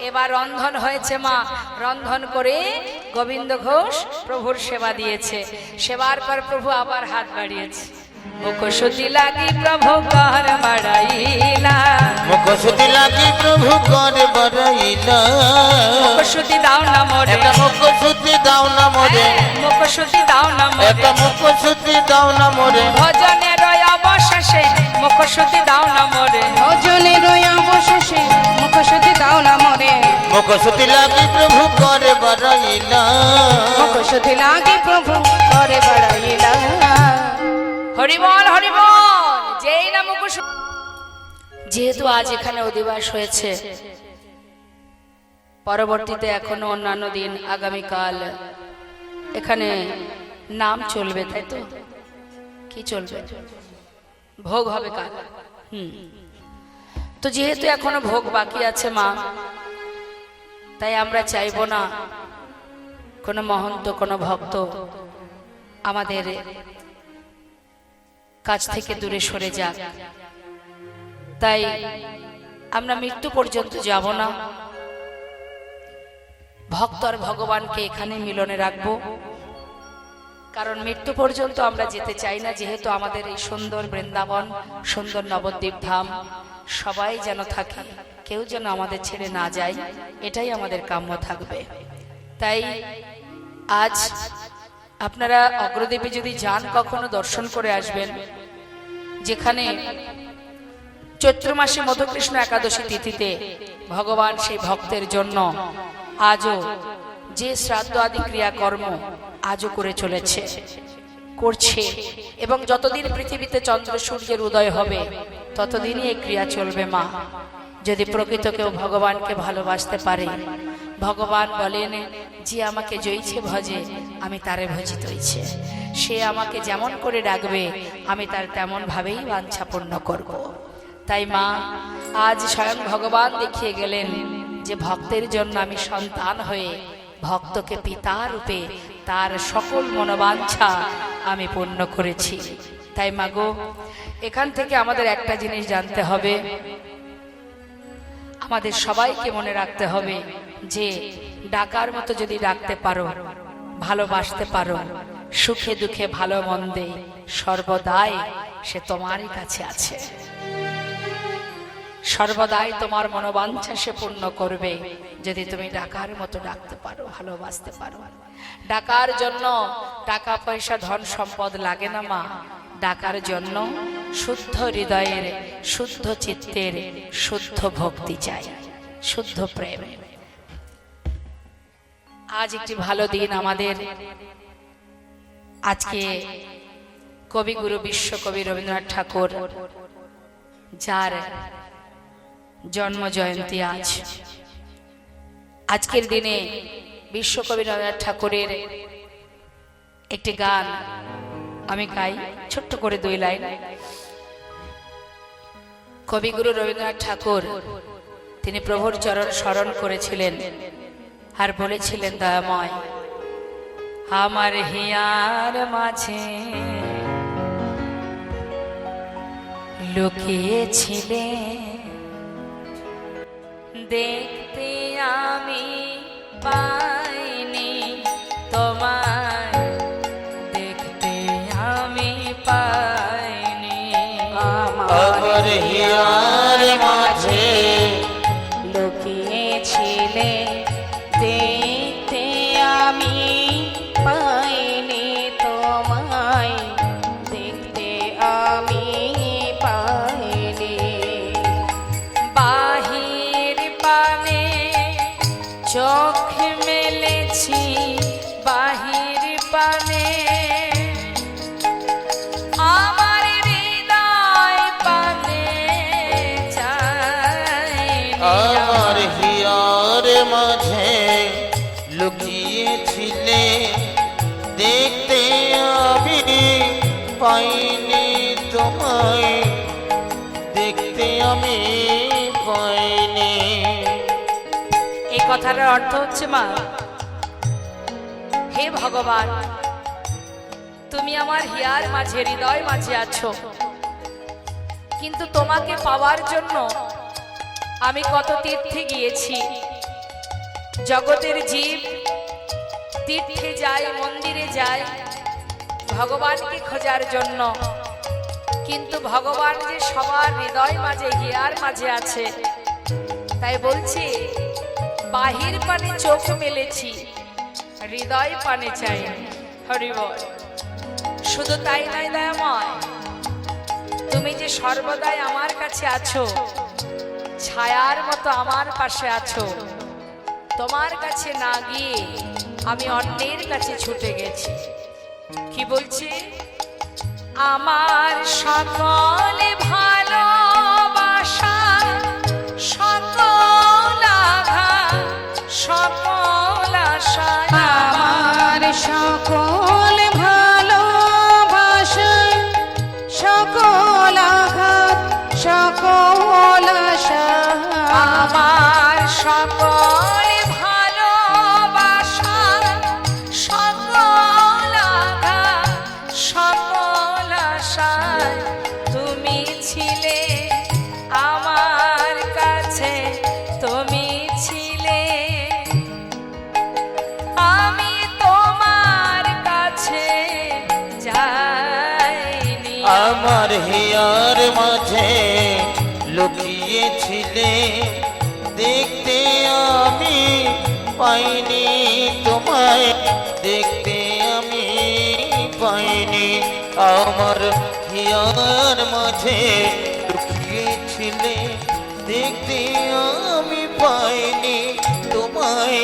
এবার রন্ধন হয়েছে মা, রন্ধন করে গোবিন্দ ঘোষ প্রভুর সেবা দিয়েছে। সেবার পর প্রভু আবার হাত বাড়িয়েছে। মুখশুতি লাগি প্রভু কর বাড়াইলা, মুখশুতি লাগি প্রভু কর বাড়াইলা, মুখশুতি দাও না মোরে, একটা মুখশুতি দাও না মোরে, মুখশুতি দাও না মোরে, একটা মুখশুতি দাও না মোরে, ভজনের অবশেষে মুখশুতি দাও না মোরে, ভজনের অবশেষে মুখশুতি দাও না মোরে, মুখশুতি লাগি প্রভু কর বাড়াইলা, মুখশুতি লাগি প্রভু করে বাড়াইলা। হরিবল হরিবল, যেই না মুখশুতি। যেহেতু আজ এখানে অধিবাস হয়েছে, পরবর্তীতে এখনো অন্যান্য দিন আগামীকাল এখানে নাম চলবে, তাই তো? কি চলবে? ভোগ হবে কাল। তো যেহেতু এখনো ভোগ বাকি আছে মা, তাই আমরা চাইবো না কোনো মহন্ত কোনো ভক্ত আমাদের কাছ থেকে দূরে সরে যাক। তাই আমরা মৃত্যু পর্যন্ত যাব না, ভক্ত আর ভগবানকে এখানে মিলনে রাখবো। কারণ মৃত্যু পর্যন্ত আমরা যেতে চাই না, যেহেতু আমাদের এই সুন্দর বৃন্দাবন, সুন্দর নবদ্বীপ ধাম সবাই যেন থাকে, কেউ যেন আমাদের ছেড়ে না যায়, এটাই আমাদের কাম্য থাকবে। তাই আজ আপনারা অগ্রদ্বীপে যদি যান, কখনো দর্শন করে আসবেন, যেখানে চৈত্র মাসে মধুকৃষ্ণ একাদশী তিথিতে ভগবান সেই ভক্তের জন্য আজও যে শ্রাদ্ধ আদি ক্রিয়াকর্ম আজও করে চলেছে, করছে, এবং যতদিন পৃথিবীতে চন্দ্র সূর্যের উদয় হবে ততদিনই এই ক্রিয়া চলবে মা। যদি প্রকৃত কেউ ভগবানকে ভালোবাসতে পারে, ভগবান বলেন যে আমাকে জয়ছে ভজে আমি তারে ভজিত হইছে, সে আমাকে যেমন করে ডাকবে আমি তার তেমন ভাবেই বাঞ্ছা পূর্ণ করব। তাই মা আজ স্বয়ং ভগবান দেখিয়ে গেলেন যে ভক্তের জন্য আমি সন্তান হয়ে ভক্তকে পিতা রূপে তার সকল মনোবাঞ্ছা আমি পূর্ণ করেছি। তাই মাগো, এখান থেকে আমাদের একটা জিনিস জানতে হবে, আমাদের সবাইকে মনে রাখতে হবে যে ডাকার মতো যদি ডাকতে পারো, ভালোবাসতে পারো, সুখে দুঃখে ভালো মন্দে সর্বদাই সে তোমারই কাছে আছে, সর্বদাই তোমার মনোবাঞ্ছা সে পূর্ণ করবে যদি তুমি ডাকার মতো ডাকতে পারো, ভালোবাসতে পারো। ডাকার জন্য টাকা পয়সা ধন সম্পদ লাগে না মা, ডাকার জন্য শুদ্ধ হৃদয়ের, শুদ্ধ চিত্তের, শুদ্ধ ভক্তি চাই, শুদ্ধ প্রেম। আজ একটি ভালো দিন আমাদের। আজকে কবিগুরু বিশ্বকবি রবীন্দ্রনাথ ঠাকুর, যার জন্ম জয়ন্তী আজ। আজকের দিনে বিশ্বকবি রবীন্দ্রনাথ ঠাকুরের একটি গান আমি গাই, ছোট্ট করে 2 লাইন। কবিগুরু রবীন্দ্রনাথ ঠাকুর তিনি প্রভুর চরণ স্মরণ করেছিলেন আর বলেছিলেন, দয়াময় আমার হিয়ার মাঝে লুকিয়েছিলে, দেখতে আমি পাইনি তোমায়, দেখতে আমি পাইনি। আমার হিয়ার মাঝে লুকিয়েছিলে, দেখতে আমি পাইনি তোমায়, দেখতে আমি পাইনি। বাহির পানে চোখ মেলেছি, বাহির পানে আমার হৃদয় পানে চাইনি। আমার হিয়ার মাঝে লুকিয়েছিলে, দেখতে আমি পাইনি তোমায়, দেখতে আমি পাইনি। এই কথাটার অর্থ হচ্ছে মা, হে ভগবান, তুমি আমার হিয়ার মাঝে, হৃদয় মাঝে আছো, কিন্তু তোমাকে পাওয়ার জন্য আমি কত তীর্থে গিয়েছি। জগতের জীব তীর্থে যায়, মন্দিরে যায় ভগবানকে খোঁজার জন্য, কিন্তু ভগবান যে সবার হৃদয় মাঝে, হিয়ার মাঝে আছে। তাই বলছি, বাহির পানে চোখ মেলেছি, হৃদয় পানে চাই। হরি বল। শুধু তাই নয় দয়াময়, তুমি যে সর্বদাই আমার কাছে আছো, ছায়ার মতো আমার পাশে আছো, তোমার কাছে না গিয়ে আমি অন্যের কাছে ছুটে গেছি। কি বলছি? আমার সকলে ভালোবাসা, সকল আঘাত, সকল আশা, আমার সকল ভালোবাসা, সকল আঘাত, সকল আশা, আমার সকল ভালোবাসা, সকল আঘাত, সকল আশা, তুমি ছিলে আমার কাছে, তুমি ছিলে, আমি তোমার কাছে যাইনি। আমার হিয়ার মাঝে লুকিয়েছিলে, দেখতে আমি পাইনি তোমায়, দেখতে আমি পাইনি। আমার হিয়ার মাঝে লুকিয়েছিলে, দেখতে আমি পাইনি তোমায়,